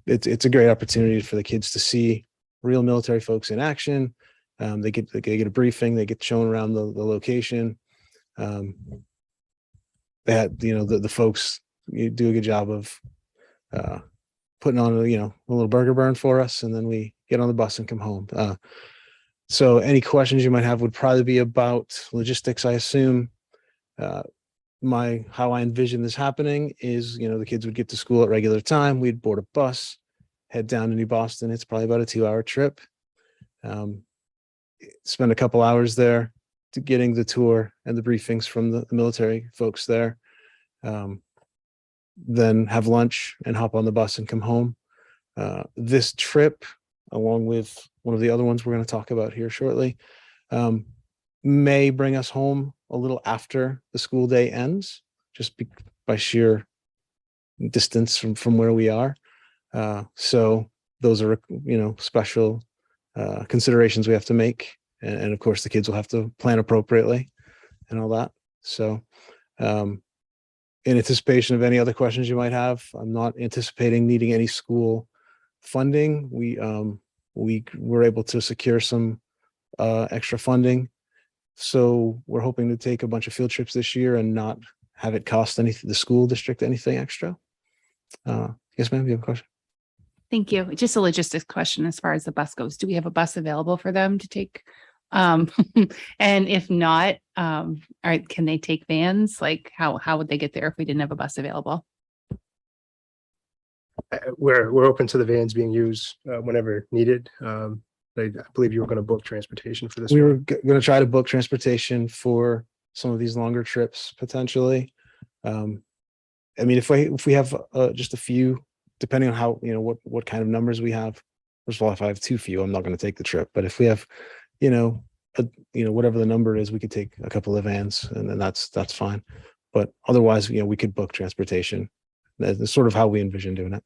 It's a great opportunity for the kids to see real military folks in action. They get a briefing, they get shown around the location. They had, the folks do a good job of putting on a little burger burn for us, and then we get on the bus and come home. So any questions you might have would probably be about logistics, I assume. How I envision this happening is, the kids would get to school at regular time. We'd board a bus, head down to New Boston. It's probably about a 2-hour trip. Spend a couple hours there to getting the tour and the briefings from the military folks there. Then have lunch and hop on the bus and come home. This trip, along with one of the other ones we're going to talk about here shortly, may bring us home a little after the school day ends, just by sheer distance from where we are. So those are, special considerations we have to make. And of course, the kids will have to plan appropriately and all that. So in anticipation of any other questions you might have, I'm not anticipating needing any school funding. We were able to secure some extra funding. So we're hoping to take a bunch of field trips this year and not have it cost the school district anything extra. Yes, ma'am, you have a question? Thank you. Just a logistics question as far as the bus goes. Do we have a bus available for them to take? And if not, can they take vans? Like how would they get there if we didn't have a bus available? We're open to the vans being used whenever needed. I believe you were going to book transportation for this. We were going to try to book transportation for some of these longer trips potentially. I mean, if we have just a few, depending on how, what kind of numbers we have. First of all, if I have too few, I'm not going to take the trip. But if we have, whatever the number is, we could take a couple of vans, and then that's fine. But otherwise, we could book transportation. That's sort of how we envision doing it.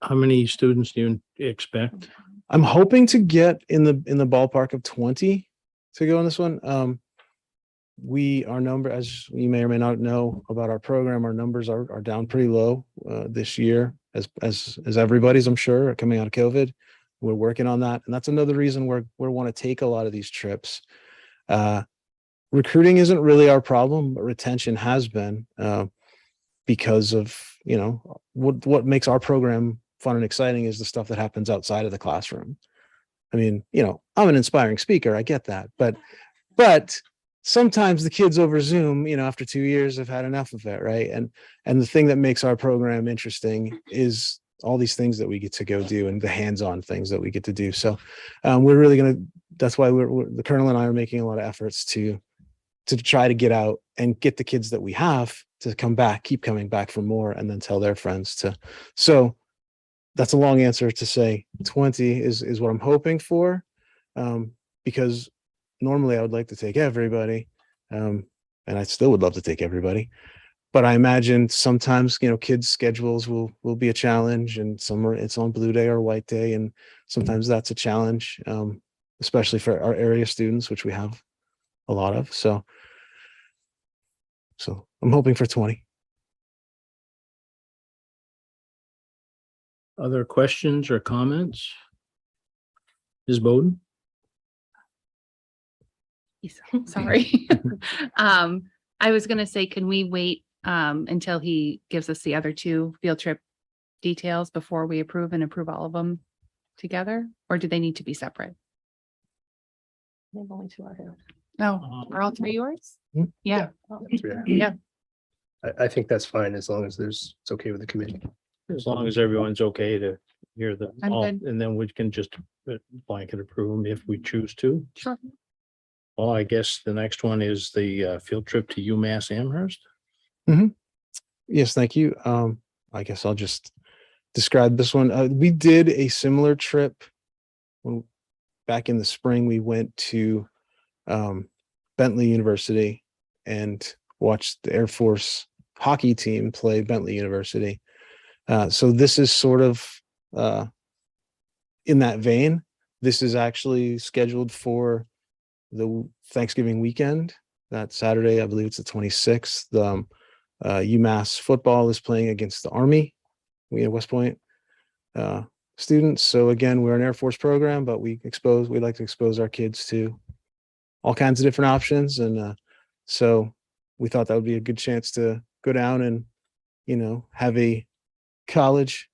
How many students do you expect? I'm hoping to get in the ballpark of 20 to go on this one. Our number, as you may or may not know about our program, our numbers are down pretty low this year, as everybody's, I'm sure, coming out of COVID. We're working on that, and that's another reason we want to take a lot of these trips. Recruiting isn't really our problem, but retention has been, because of what makes our program fun and exciting is the stuff that happens outside of the classroom. I mean, I'm an inspiring speaker, I get that, but sometimes the kids over Zoom, after 2 years have had enough of it, right? And the thing that makes our program interesting is all these things that we get to go do and the hands-on things that we get to do. So we're really that's why the Colonel and I are making a lot of efforts to try to get out and get the kids that we have to come back, keep coming back for more, and then tell their friends to. So that's a long answer to say 20 is what I'm hoping for, because normally I would like to take everybody, and I still would love to take everybody. But I imagine sometimes, kids' schedules will be a challenge, and it's on blue day or white day, and sometimes that's a challenge, especially for our area students, which we have a lot of. So I'm hoping for 20. Other questions or comments? Ms. Bowden? Sorry. I was going to say, can we wait until he gives us the other two field trip details before we approve all of them together? Or do they need to be separate? There's only two out here. No, are all three yours? Hmm. Yeah, Yeah. yeah. I think that's fine as long as it's okay with the committee. As long as everyone's okay to hear them I'm all, good. and then we can just blanket approve them if we choose to. Sure. Well, I guess the next one is the field trip to UMass Amherst. Yes, thank you. I guess I'll just describe this one. We did a similar trip when back in the spring. We went to Bentley University and watched the Air Force hockey team play Bentley University. So this is sort of in that vein. This is actually scheduled for the Thanksgiving weekend. That Saturday, I believe it's the 26th. UMass football is playing against the Army. We at West Point students. So again, we're an Air Force program, but we like to expose our kids to all kinds of different options. And so we thought that would be a good chance to go down and, have a college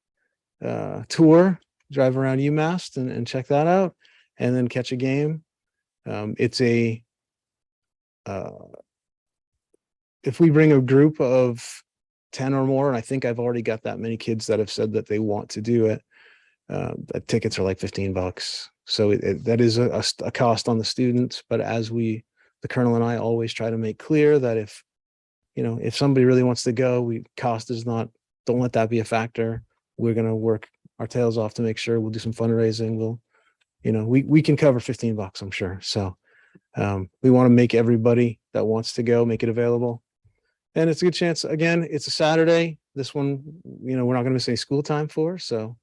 tour, drive around UMass and check that out, and then catch a game. If we bring a group of 10 or more, and I think I've already got that many kids that have said that they want to do it, the tickets are like $15. So that is a cost on the students. But as the Colonel and I always try to make clear that if somebody really wants to go, cost is not, don't let that be a factor. We're going to work our tails off to make sure we'll do some fundraising. We can cover $15, I'm sure. So we want to make everybody that wants to go, make it available. And it's a good chance. Again, it's a Saturday. This one, we're not going to miss any school time for. So,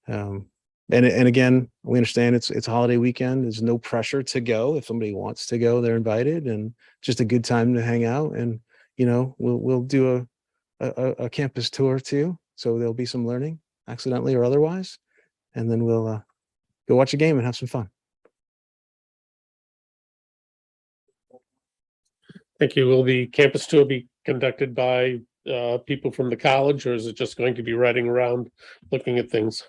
and again, we understand it's a holiday weekend. There's no pressure to go. If somebody wants to go, they're invited, and just a good time to hang out. And, we'll do a campus tour too. So there'll be some learning, accidentally or otherwise. And then we'll go watch a game and have some fun. Thank you. Will the campus tour be conducted by people from the college, or is it just going to be riding around looking at things?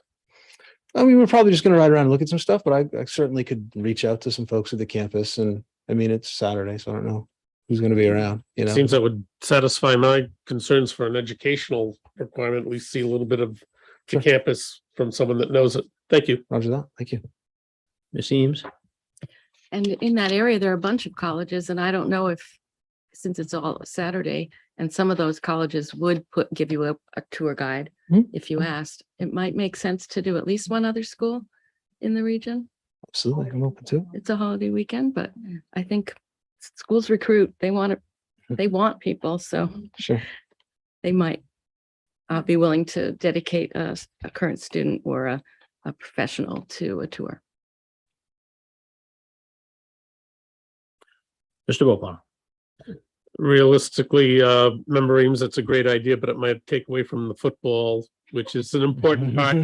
I mean, we're probably just going to ride around and look at some stuff, but I certainly could reach out to some folks at the campus. And I mean, it's Saturday, so I don't know who's going to be around. Seems that would satisfy my concerns for an educational requirement. We see a little bit of the campus from someone that knows it. Thank you. Roger that. Thank you. Ms. Eames. And in that area, there are a bunch of colleges, and I don't know if, since it's all Saturday, and some of those colleges would give you a tour guide if you asked, it might make sense to do at least one other school in the region. Absolutely. I'm open to it. It's a holiday weekend, but I think schools recruit, they want people, so Sure. they might be willing to dedicate a current student or a professional to a tour. Mr. Bopar. Realistically, member Eames, that's a great idea, but it might take away from the football, which is an important part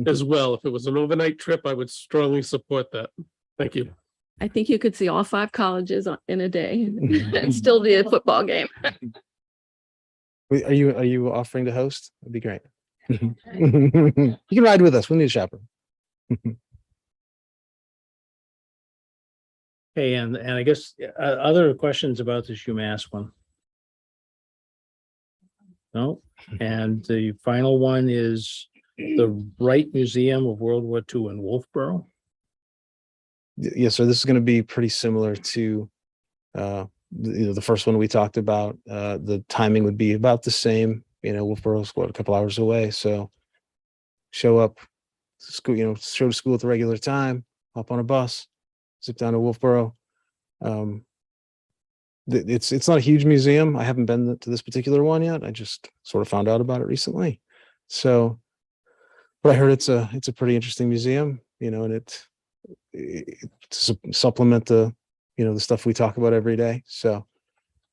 as well. If it was an overnight trip, I would strongly support that. Thank you. I think you could see all 5 colleges in a day and still be a football game. Wait, are you offering to host? That'd be great. You can ride with us. We need a chaperone. Hey, and I guess other questions about this UMass one? No, and the final one is the Wright Museum of World War II in Wolfboro. Yes, sir. This is going to be pretty similar to the first one we talked about. The timing would be about the same. Wolfboro's a couple hours away, so show up to school. Show to school at the regular time. Hop on a bus, zip down to Wolfboro. It's not a huge museum. I haven't been to this particular one yet. I just sort of found out about it recently. So, but I heard it's a pretty interesting museum. And it supplement the stuff we talk about every day. So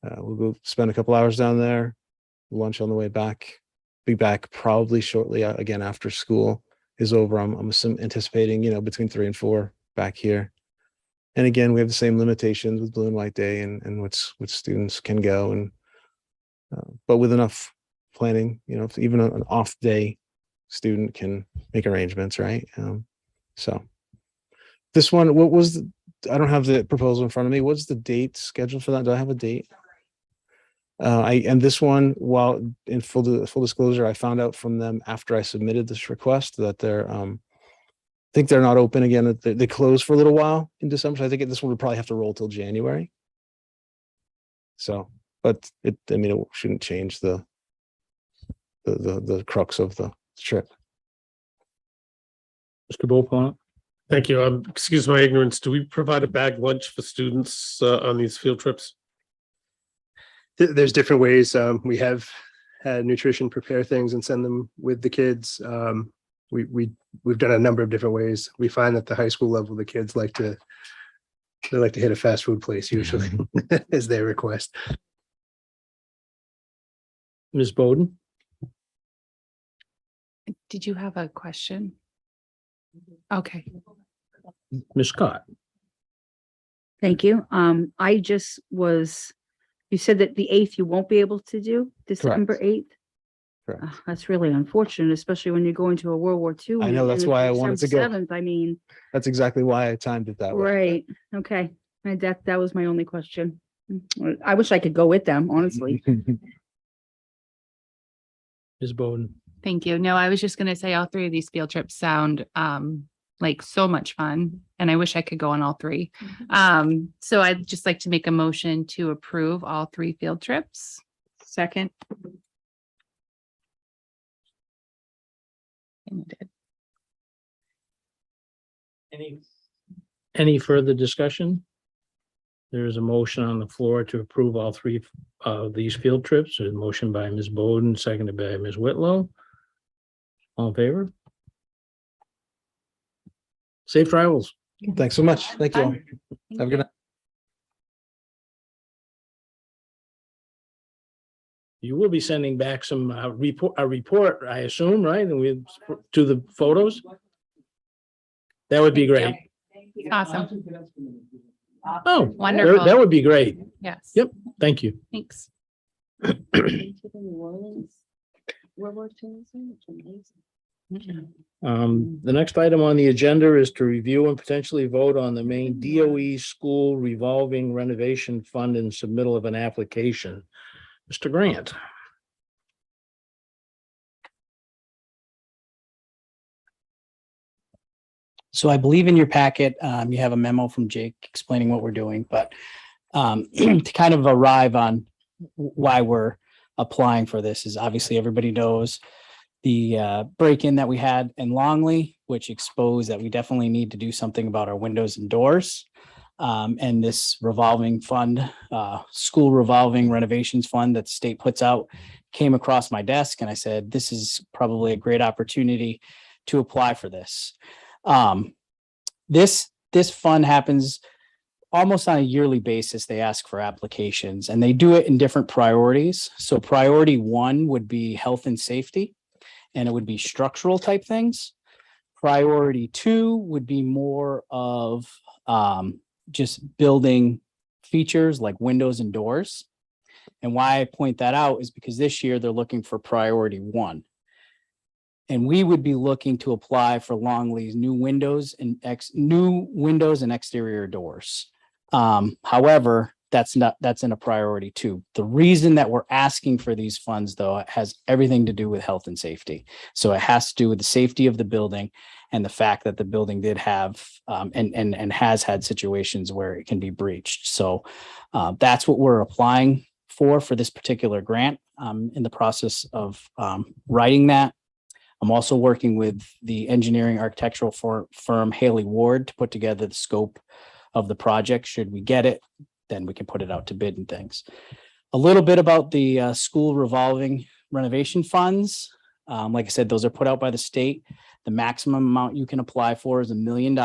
we'll go spend a couple hours down there, lunch on the way back. Be back probably shortly again after school is over. I'm anticipating between 3 and 4 back here. And again, we have the same limitations with Blue and White Day and which students can go. And But with enough planning, if even an off day student can make arrangements, right? So this one, I don't have the proposal in front of me. What's the date scheduled for that? Do I have a date? And this one, while in full disclosure, I found out from them after I submitted this request that they're, I think they're not open again. They closed for a little while in December. So I think this one would probably have to roll till January. So, but it shouldn't change the crux of the trip. Mr. Beaupont? Thank you. Excuse my ignorance. Do we provide a bag lunch for students on these field trips? There's different ways. We have had nutrition prepare things and send them with the kids. We've done a number of different ways. We find that the high school level, the kids like to hit a fast food place usually is their request. Ms. Bowden? Did you have a question? Okay. Ms. Scott? Thank you. You said that the 8th you won't be able to do, December 8th? Correct. That's really unfortunate, especially when you're going to a World War II. I know, that's why I wanted to go. 7th, I mean, That's exactly why I timed it that way. right, okay. That was my only question. I wish I could go with them, honestly. Ms. Bowden? Thank you. No, I was just gonna say all three of these field trips sound like so much fun, and I wish I could go on all three. So I'd just like to make a motion to approve all three field trips. Second. Any further discussion? There is a motion on the floor to approve all three of these field trips. There's a motion by Ms. Bowden, seconded by Ms. Whitlow. All in favor? Safe travels. Thanks so much. Thank you all. Have a good night. You will be sending back some a report, I assume, right? And to the photos? That would be great. Awesome. Oh, Wonderful. that would be great. Yes. Yep, thank you. Thanks. The next item on the agenda is to review and potentially vote on the main DOE school revolving renovation fund and submittal of an application. Mr. Grant. So I believe in your packet, you have a memo from Jake explaining what we're doing, but to kind of arrive on why we're applying for this is obviously everybody knows the break-in that we had in Longley, which exposed that we definitely need to do something about our windows and doors. And this revolving fund, school revolving renovations fund that the state puts out came across my desk, and I said, this is probably a great opportunity to apply for this. This fund happens almost on a yearly basis. They ask for applications and they do it in different priorities. So priority 1 would be health and safety, and it would be structural type things. Priority 2 would be more of just building features like windows and doors. And why I point that out is because this year they're looking for priority 1. And we would be looking to apply for Longley's new windows and exterior doors. However, that's in a priority 2. The reason that we're asking for these funds, though, has everything to do with health and safety. So it has to do with the safety of the building and the fact that the building did have and has had situations where it can be breached. So that's what we're applying for this particular grant. In the process of writing that. I'm also working with the engineering architectural firm Haley Ward to put together the scope of the project. Should we get it, then we can put it out to bid and things. A little bit about the school revolving renovation funds. Like I said, those are put out by the state. The maximum amount you can apply for is $1 million.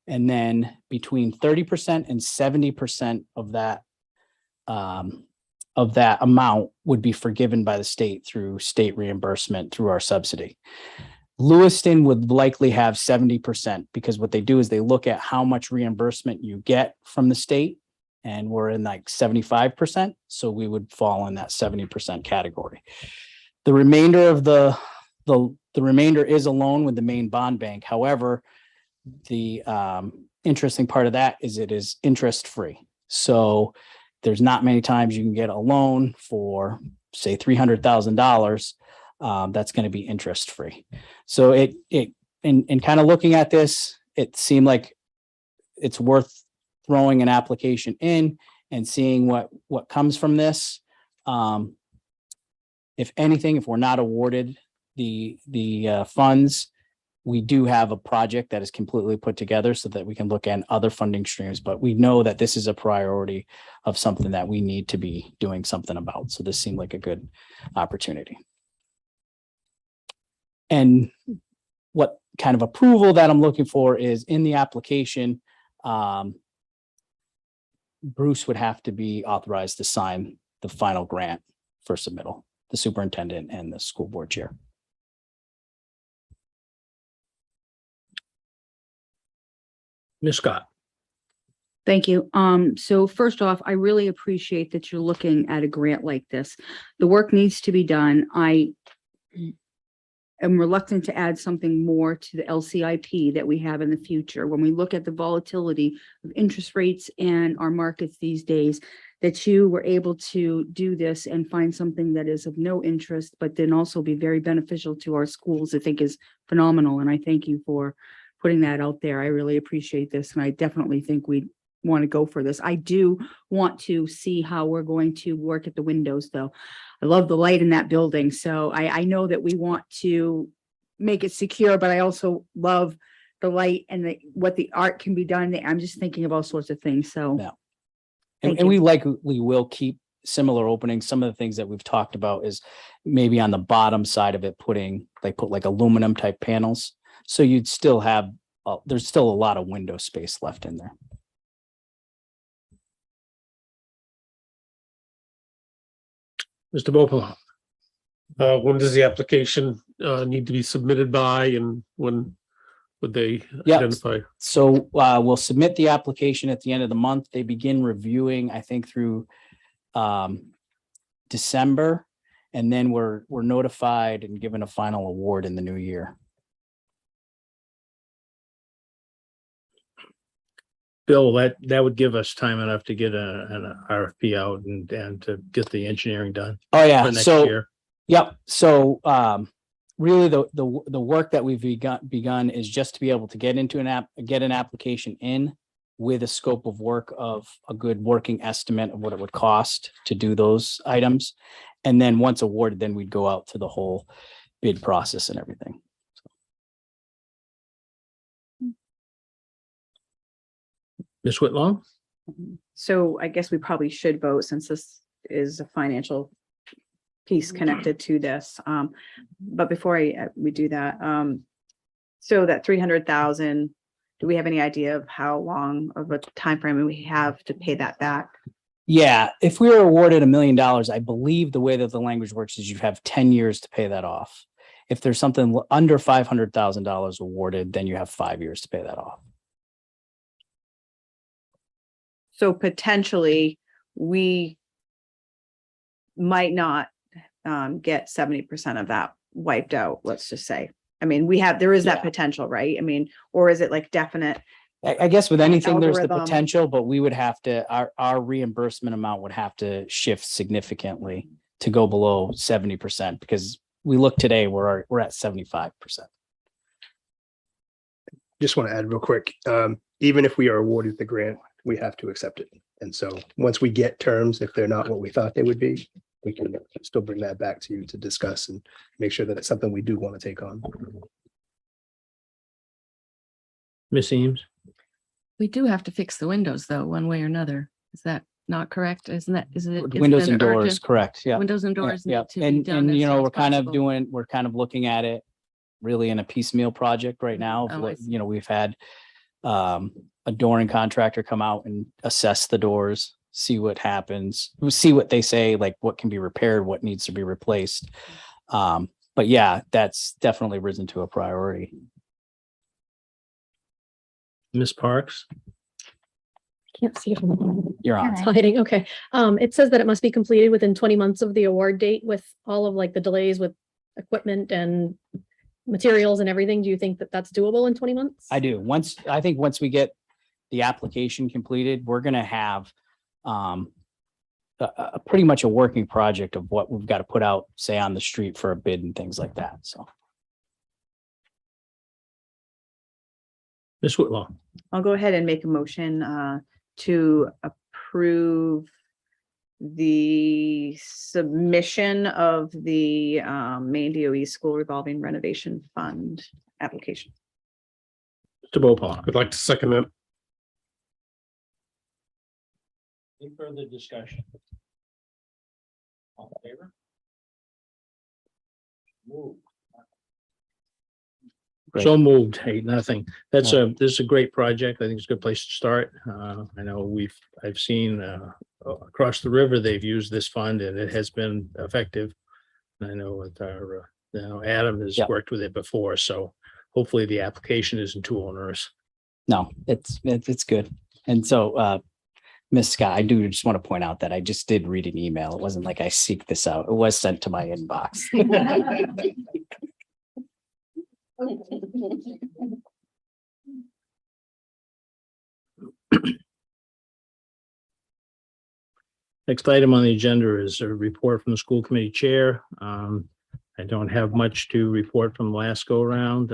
And then between 30% and 70% of that amount would be forgiven by the state through state reimbursement through our subsidy. Lewiston would likely have 70% because what they do is they look at how much reimbursement you get from the state and we're in like 75%. So we would fall in that 70% category. The remainder of the remainder is a loan with the main bond bank. However, the interesting part of that is it is interest free. So there's not many times you can get a loan for, say, $300,000 that's going to be interest free. So in kind of looking at this, it seemed like it's worth throwing an application in and seeing what comes from this. If anything, if we're not awarded the funds, we do have a project that is completely put together so that we can look at other funding streams, but we know that this is a priority of something that we need to be doing something about. So this seemed like a good opportunity. And what kind of approval that I'm looking for is in the application, Bruce would have to be authorized to sign the final grant for submittal, the superintendent and the school board chair. Ms. Scott. Thank you. So first off, I really appreciate that you're looking at a grant like this. The work needs to be done. I am reluctant to add something more to the LCIP that we have in the future. When we look at the volatility of interest rates and our markets these days, that you were able to do this and find something that is of no interest, but then also be very beneficial to our schools, I think is phenomenal. And I thank you for putting that out there. I really appreciate this. And I definitely think we want to go for this. I do want to see how we're going to work at the windows though. I love the light in that building. So I know that we want to make it secure, but I also love the light and what the art can be done. I'm just thinking of all sorts of things. So Yeah. And we likely will keep similar openings. Some of the things that we've talked about is maybe on the bottom side of it, put like aluminum type panels. So you'd still have, there's still a lot of window space left in there. Mr. Bopala. When does the application need to be submitted by, and when would they Yeah. identify? So we'll submit the application at the end of the month. They begin reviewing, I think, through December, and then we're notified and given a final award in the new year. Bill, that would give us time enough to get an RFP out and to get the engineering done. Oh yeah, For next so year. yep. So really the work that we've begun is just to be able to get an application in with a scope of work of a good working estimate of what it would cost to do those items. And then once awarded, then we'd go out to the whole bid process and everything. Ms. Whitlow? So I guess we probably should vote since this is a financial piece connected to this. But before we do that, so that 300,000, do we have any idea of how long of a time frame we have to pay that back? Yeah, if we were awarded $1 million, I believe the way that the language works is you have 10 years to pay that off. If there's something under $500,000 awarded, then you have 5 years to pay that off. So potentially we might not get 70% of that wiped out, let's just say. I mean, there is that potential, right? I mean, or is it like definite? I guess with anything, there's the Algorithm. potential, but we would have to, our reimbursement amount would have to shift significantly to go below 70%, because we look today, we're at 75%. Just want to add real quick, even if we are awarded the grant, we have to accept it. And so once we get terms, if they're not what we thought they would be, we can still bring that back to you to discuss and make sure that it's something we do want to take on. Ms. Eames? We do have to fix the windows though, one way or another. Is that not correct? Isn't it? Windows and doors, correct, yeah. Windows and doors. Yeah, need to be done as you soon know, as we're kind of looking at it really in a piecemeal project right now. Oh, I see. You know, we've had a dooring contractor come out and assess the doors, see what happens, see what they say, like what can be repaired, what needs to be replaced. But yeah, that's definitely risen to a priority. Ms. Parks? Can't see. You're on. It's hiding. Okay. It says that it must be completed within 20 months of the award date with all of like the delays with equipment and materials and everything. Do you think that that's doable in 20 months? I do. I think once we get the application completed, we're gonna have pretty much a working project of what we've got to put out, say, on the street for a bid and things like that. So Ms. Whitlaw, I'll go ahead and make a motion to approve the submission of the Maine DOE School Revolving Renovation Fund application. Mr. Bopal, I'd like to second that. any further discussion? All in favor? Move. so moved, 8-0. This is a great project. I think it's a good place to start. I know I've seen across the river, they've used this fund and it has been effective. And I know with our, Adam has Yep. worked with it before, so hopefully the application isn't too onerous. No, it's good. And so, Ms. Scott, I do just want to point out that I just did read an email. It wasn't like I seeked this out. It was sent to my inbox. Next item on the agenda is a report from the school committee chair. I don't have much to report from last go around.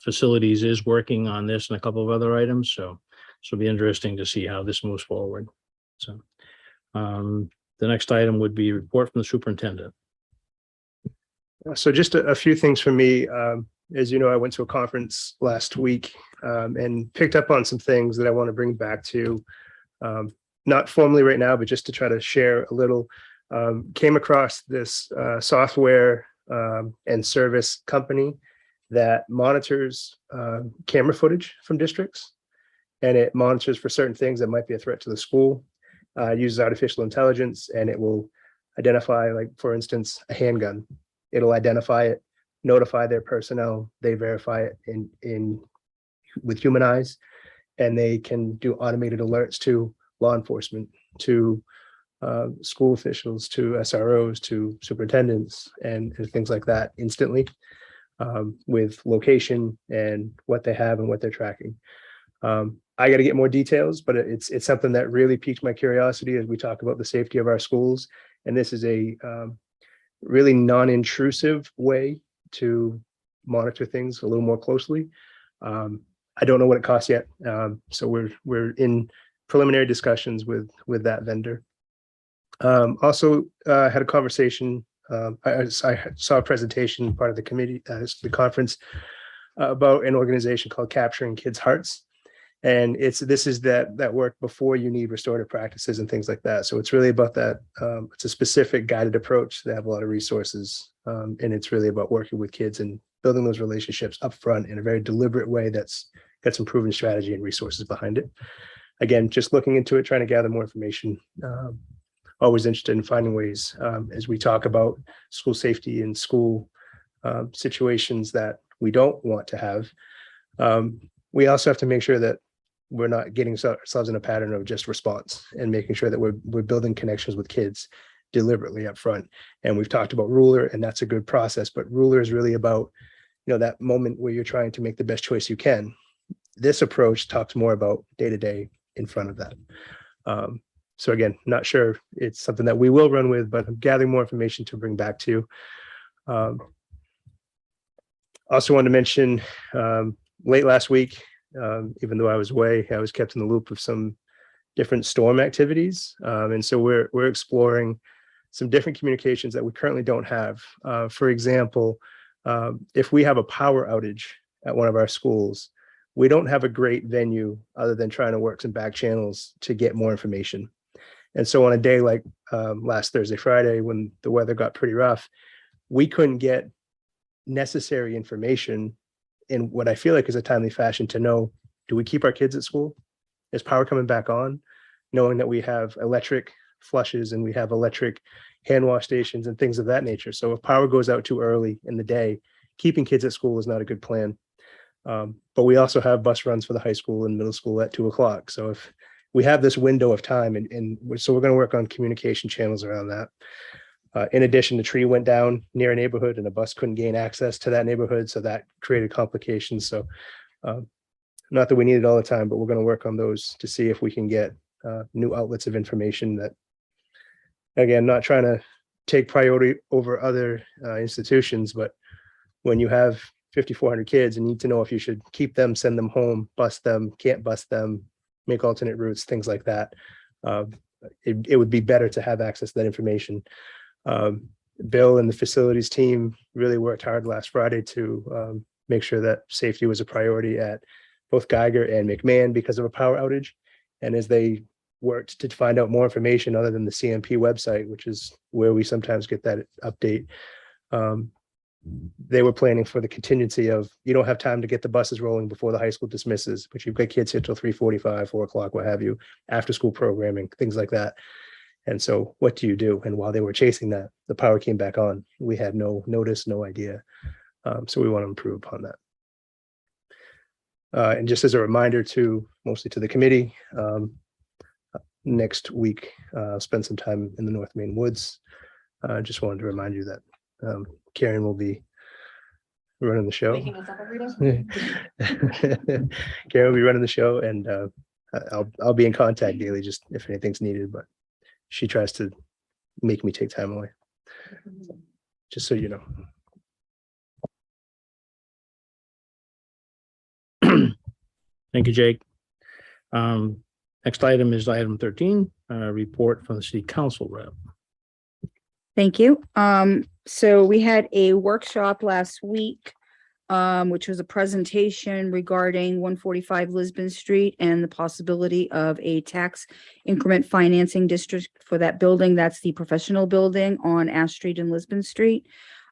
Facilities is working on this and a couple of other items, so this will be interesting to see how this moves forward. So the next item would be a report from the superintendent. So just a few things for me. As you know, I went to a conference last week and picked up on some things that I want to bring back to, not formally right now, but just to try to share a little. Came across this software and service company that monitors camera footage from districts, and it monitors for certain things that might be a threat to the school. Uses artificial intelligence, and it will identify, like, for instance, a handgun. It'll identify it, notify their personnel, they verify it with human eyes, and they can do automated alerts to law enforcement, to school officials, to SROs, to superintendents, and things like that instantly, with location and what they have and what they're tracking. I got to get more details, but it's something that really piqued my curiosity as we talk about the safety of our schools. And this is a really non-intrusive way to monitor things a little more closely. I don't know what it costs yet, so we're in preliminary discussions with that vendor. Also had a conversation. I saw a presentation, part of the committee, the conference, about an organization called Capturing Kids' Hearts. And this is that work before you need restorative practices and things like that. So it's really about that. It's a specific guided approach. They have a lot of resources, and it's really about working with kids and building those relationships up front in a very deliberate way that's got some proven strategy and resources behind it. Again, just looking into it, trying to gather more information. Always interested in finding ways as we talk about school safety and school situations that we don't want to have. We also have to make sure that we're not getting ourselves in a pattern of just response, and making sure that we're building connections with kids deliberately up front. And we've talked about Ruler, and that's a good process, but Ruler is really about, that moment where you're trying to make the best choice you can. This approach talks more about day-to-day in front of that. So again, not sure it's something that we will run with, but I'm gathering more information to bring back to you. Also wanted to mention, late last week, even though I was away, I was kept in the loop of some different storm activities. And so we're exploring some different communications that we currently don't have. For example, if we have a power outage at one of our schools, we don't have a great venue other than trying to work some back channels to get more information. And so on a day like last Thursday, Friday, when the weather got pretty rough, we couldn't get necessary information in what I feel like is a timely fashion to know, do we keep our kids at school? Is power coming back on? Knowing that we have electric flushes and we have electric hand wash stations and things of that nature. So if power goes out too early in the day, keeping kids at school is not a good plan. But we also have bus runs for the high school and middle school at 2 o'clock. So if we have this window of time so we're going to work on communication channels around that. In addition, the tree went down near a neighborhood and a bus couldn't gain access to that neighborhood. So that created complications. So not that we need it all the time, but we're going to work on those to see if we can get new outlets of information that, again, not trying to take priority over other institutions, but when you have 5,400 kids and need to know if you should keep them, send them home, bus them, can't bus them, make alternate routes, things like that. It would be better to have access to that information. Bill and the facilities team really worked hard last Friday to make sure that safety was a priority at both Geiger and McMahon because of a power outage. And as they worked to find out more information other than the CMP website, which is where we sometimes get that update, they were planning for the contingency of, you don't have time to get the buses rolling before the high school dismisses, but you've got kids here till 3:45, 4 o'clock, what have you, after school programming, things like that. And so what do you do? And while they were chasing that, the power came back on. We had no notice, no idea. So we want to improve upon that. And just as a reminder to mostly to the committee, next week, spend some time in the North Main Woods. Just wanted to remind you that Karen will be running the show. Karen will be running the show, and I'll be in contact daily just if anything's needed, but she tries to make me take time away. Just so you know. Thank you, Jake. Next item is item 13, report from the city council rep. Thank you. So we had a workshop last week, which was a presentation regarding 145 Lisbon Street and the possibility of a tax increment financing district for that building. That's the professional building on Ash Street and Lisbon Street.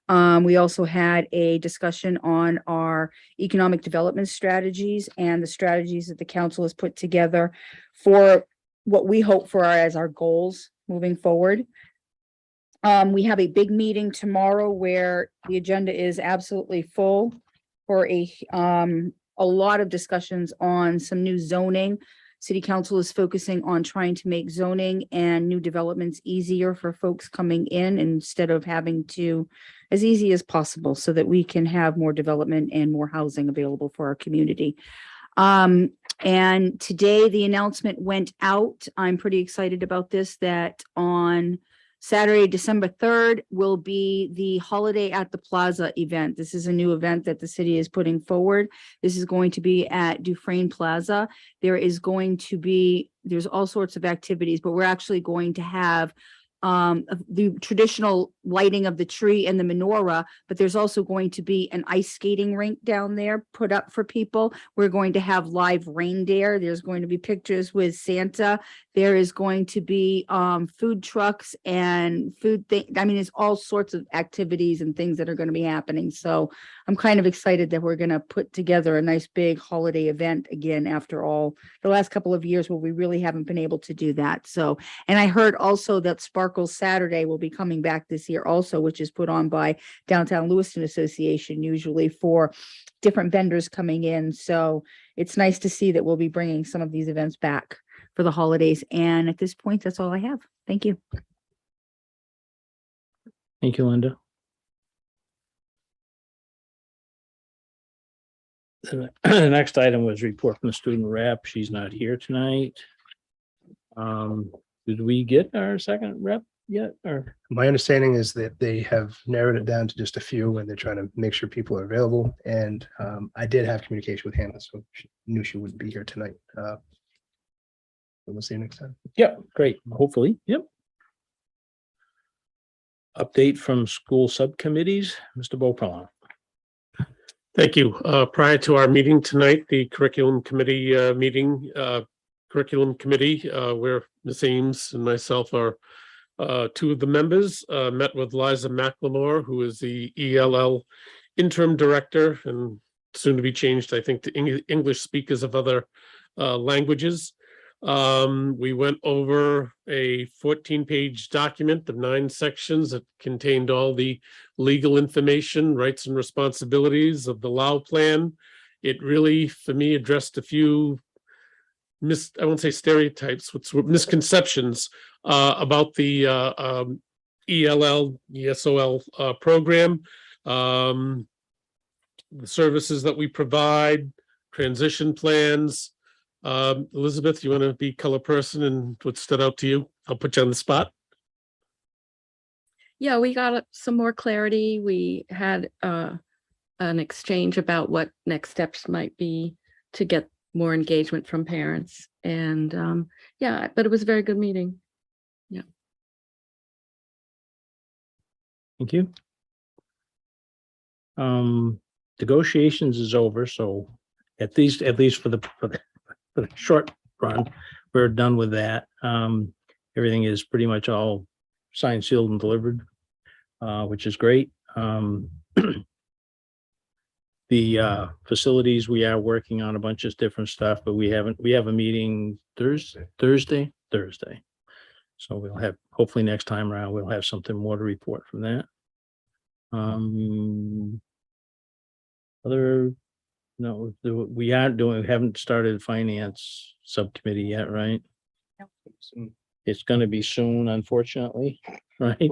We also had a discussion on our economic development strategies and the strategies that the council has put together for what we hope for as our goals moving forward. We have a big meeting tomorrow where the agenda is absolutely full for a lot of discussions on some new zoning. City council is focusing on trying to make zoning and new developments easier for folks coming in instead of having to, as easy as possible, so that we can have more development and more housing available for our community. And today the announcement went out. I'm pretty excited about this, that on Saturday, December 3rd will be the Holiday at the Plaza event. This is a new event that the city is putting forward. This is going to be at Dufresne Plaza. There's all sorts of activities, but we're actually going to have the traditional lighting of the tree and the menorah, but there's also going to be an ice skating rink down there put up for people. We're going to have live reindeer. There's going to be pictures with Santa. There is going to be food trucks and food thing. I mean, there's all sorts of activities and things that are going to be happening. So I'm kind of excited that we're going to put together a nice big holiday event again after all the last couple of years where we really haven't been able to do that. So, and I heard also that Sparkle Saturday will be coming back this year also, which is put on by Downtown Lewiston Association, usually for different vendors coming in. So it's nice to see that we'll be bringing some of these events back for the holidays. And at this point, that's all I have. Thank you. Thank you, Linda. The next item was report from the student rep. She's not here tonight. Did we get our second rep yet? Or My understanding is that they have narrowed it down to just a few and they're trying to make sure people are available. And I did have communication with Hannah, so she knew she wouldn't be here tonight. We'll see you next time. yeah, great. Hopefully, yep. Update from school subcommittees, Mr. Beauplan. Thank you. Prior to our meeting tonight, the curriculum committee curriculum committee, where Ms. Ames and myself are two of the members, met with Liza McLemore, who is the ELL interim director and soon to be changed, I think, to English speakers of other languages. We went over a 14-page document of 9 sections that contained all the legal information, rights and responsibilities of the LAU plan. It really, for me, addressed a few I won't say stereotypes, what's misconceptions about the ELL, ESOL program. The services that we provide, transition plans. Elizabeth, you want to be color person and what stood out to you? I'll put you on the spot. Yeah, we got some more clarity. We had an exchange about what next steps might be to get more engagement from parents. And yeah, but it was a very good meeting. Yeah. Thank you. Negotiations is over, so at least for the short run, we're done with that. Everything is pretty much all signed, sealed, and delivered, which is great. The facilities, we are working on a bunch of different stuff, but we have a meeting Thursday. So we'll have, hopefully next time around, we'll have something more to report from that. No, we haven't started finance subcommittee yet, right? It's gonna be soon, unfortunately, right?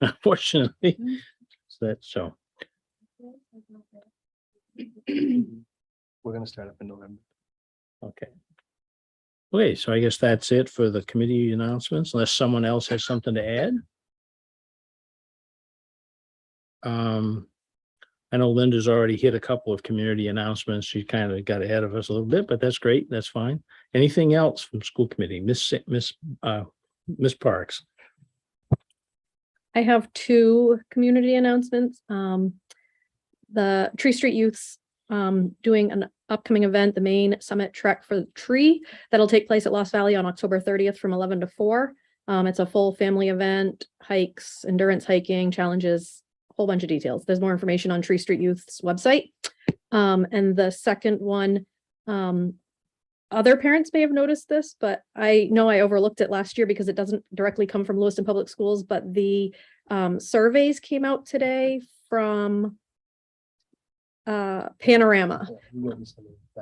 Unfortunately. So. We're gonna start up in November. Okay. Okay, so I guess that's it for the committee announcements, unless someone else has something to add. I know Linda's already hit a couple of community announcements. She kind of got ahead of us a little bit, but that's great. That's fine. Anything else from school committee? Miss Parks? I have two community announcements. The Tree Street Youths doing an upcoming event, the Main Summit Trek for the Tree, that'll take place at Lost Valley on October 30th from 11 to 4. It's a full family event, hikes, endurance hiking, challenges, a whole bunch of details. There's more information on Tree Street Youth's website. And the second one, other parents may have noticed this, but I know I overlooked it last year because it doesn't directly come from Lewiston Public Schools, but the surveys came out today from Panorama.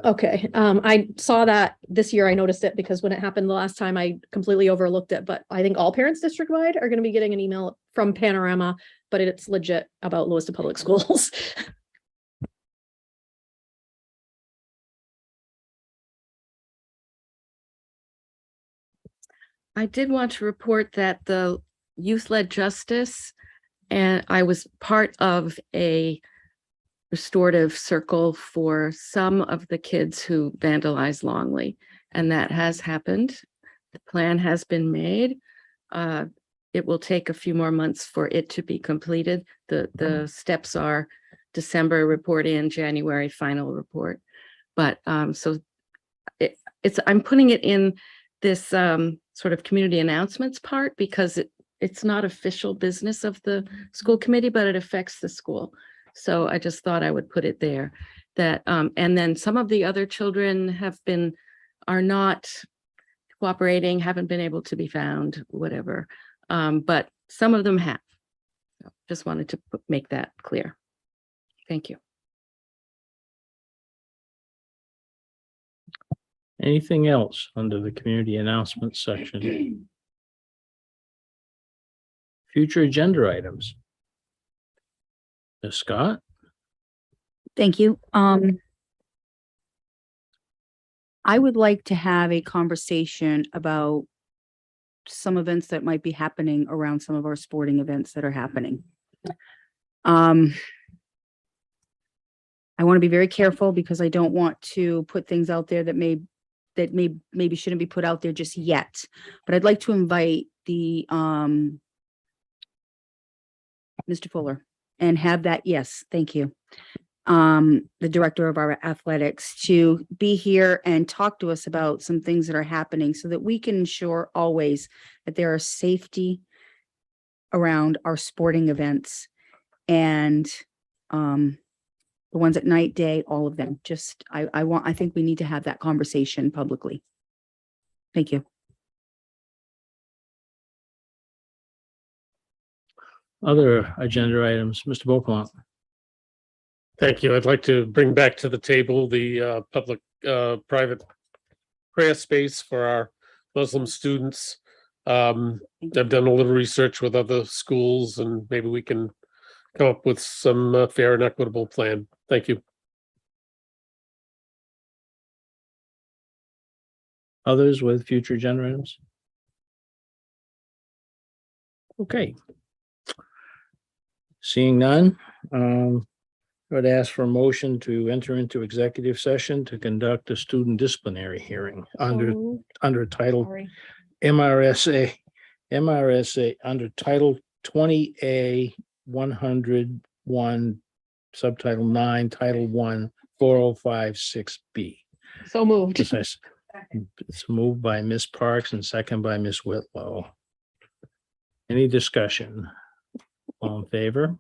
Okay, I saw that this year. I noticed it because when it happened the last time, I completely overlooked it. But I think all parents district-wide are going to be getting an email from Panorama, but it's legit about Lewiston Public Schools. I did want to report that the youth-led justice, and I was part of a restorative circle for some of the kids who vandalized Longley, and that has happened. The plan has been made. It will take a few more months for it to be completed. The steps are December report in, January final report. But so I'm putting it in this sort of community announcements part because it's not official business of the school committee, but it affects the school. So I just thought I would put it there that, and then some of the other children are not cooperating, haven't been able to be found, whatever. But some of them have. So just wanted to make that clear. Thank you. Anything else under the community announcements section? Future agenda items. Ms. Scott? Thank you. I would like to have a conversation about some events that might be happening around some of our sporting events that are happening. I want to be very careful because I don't want to put things out there that maybe shouldn't be put out there just yet. But I'd like to invite the Mr. Fuller and have that, yes, thank you. The director of our athletics to be here and talk to us about some things that are happening so that we can ensure always that there are safety around our sporting events and the ones at night, day, all of them. Just, I think we need to have that conversation publicly. Thank you. Other agenda items, Mr. Beauchamp. Thank you. I'd like to bring back to the table the public-private prayer space for our Muslim students. I've done a little research with other schools and maybe we can come up with some fair and equitable plan. Thank you. Others with future agenda items? Okay. Seeing none, I would ask for a motion to enter into executive session to conduct a student disciplinary hearing under title MRSA under Title 20A 101, Subtitle 9, Title 1, 4056B. So moved. It's moved by Ms. Parks and second by Ms. Whitlow. Any discussion? All in favor?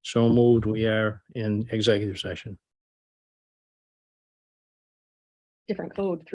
So moved. We are in executive session. Different code.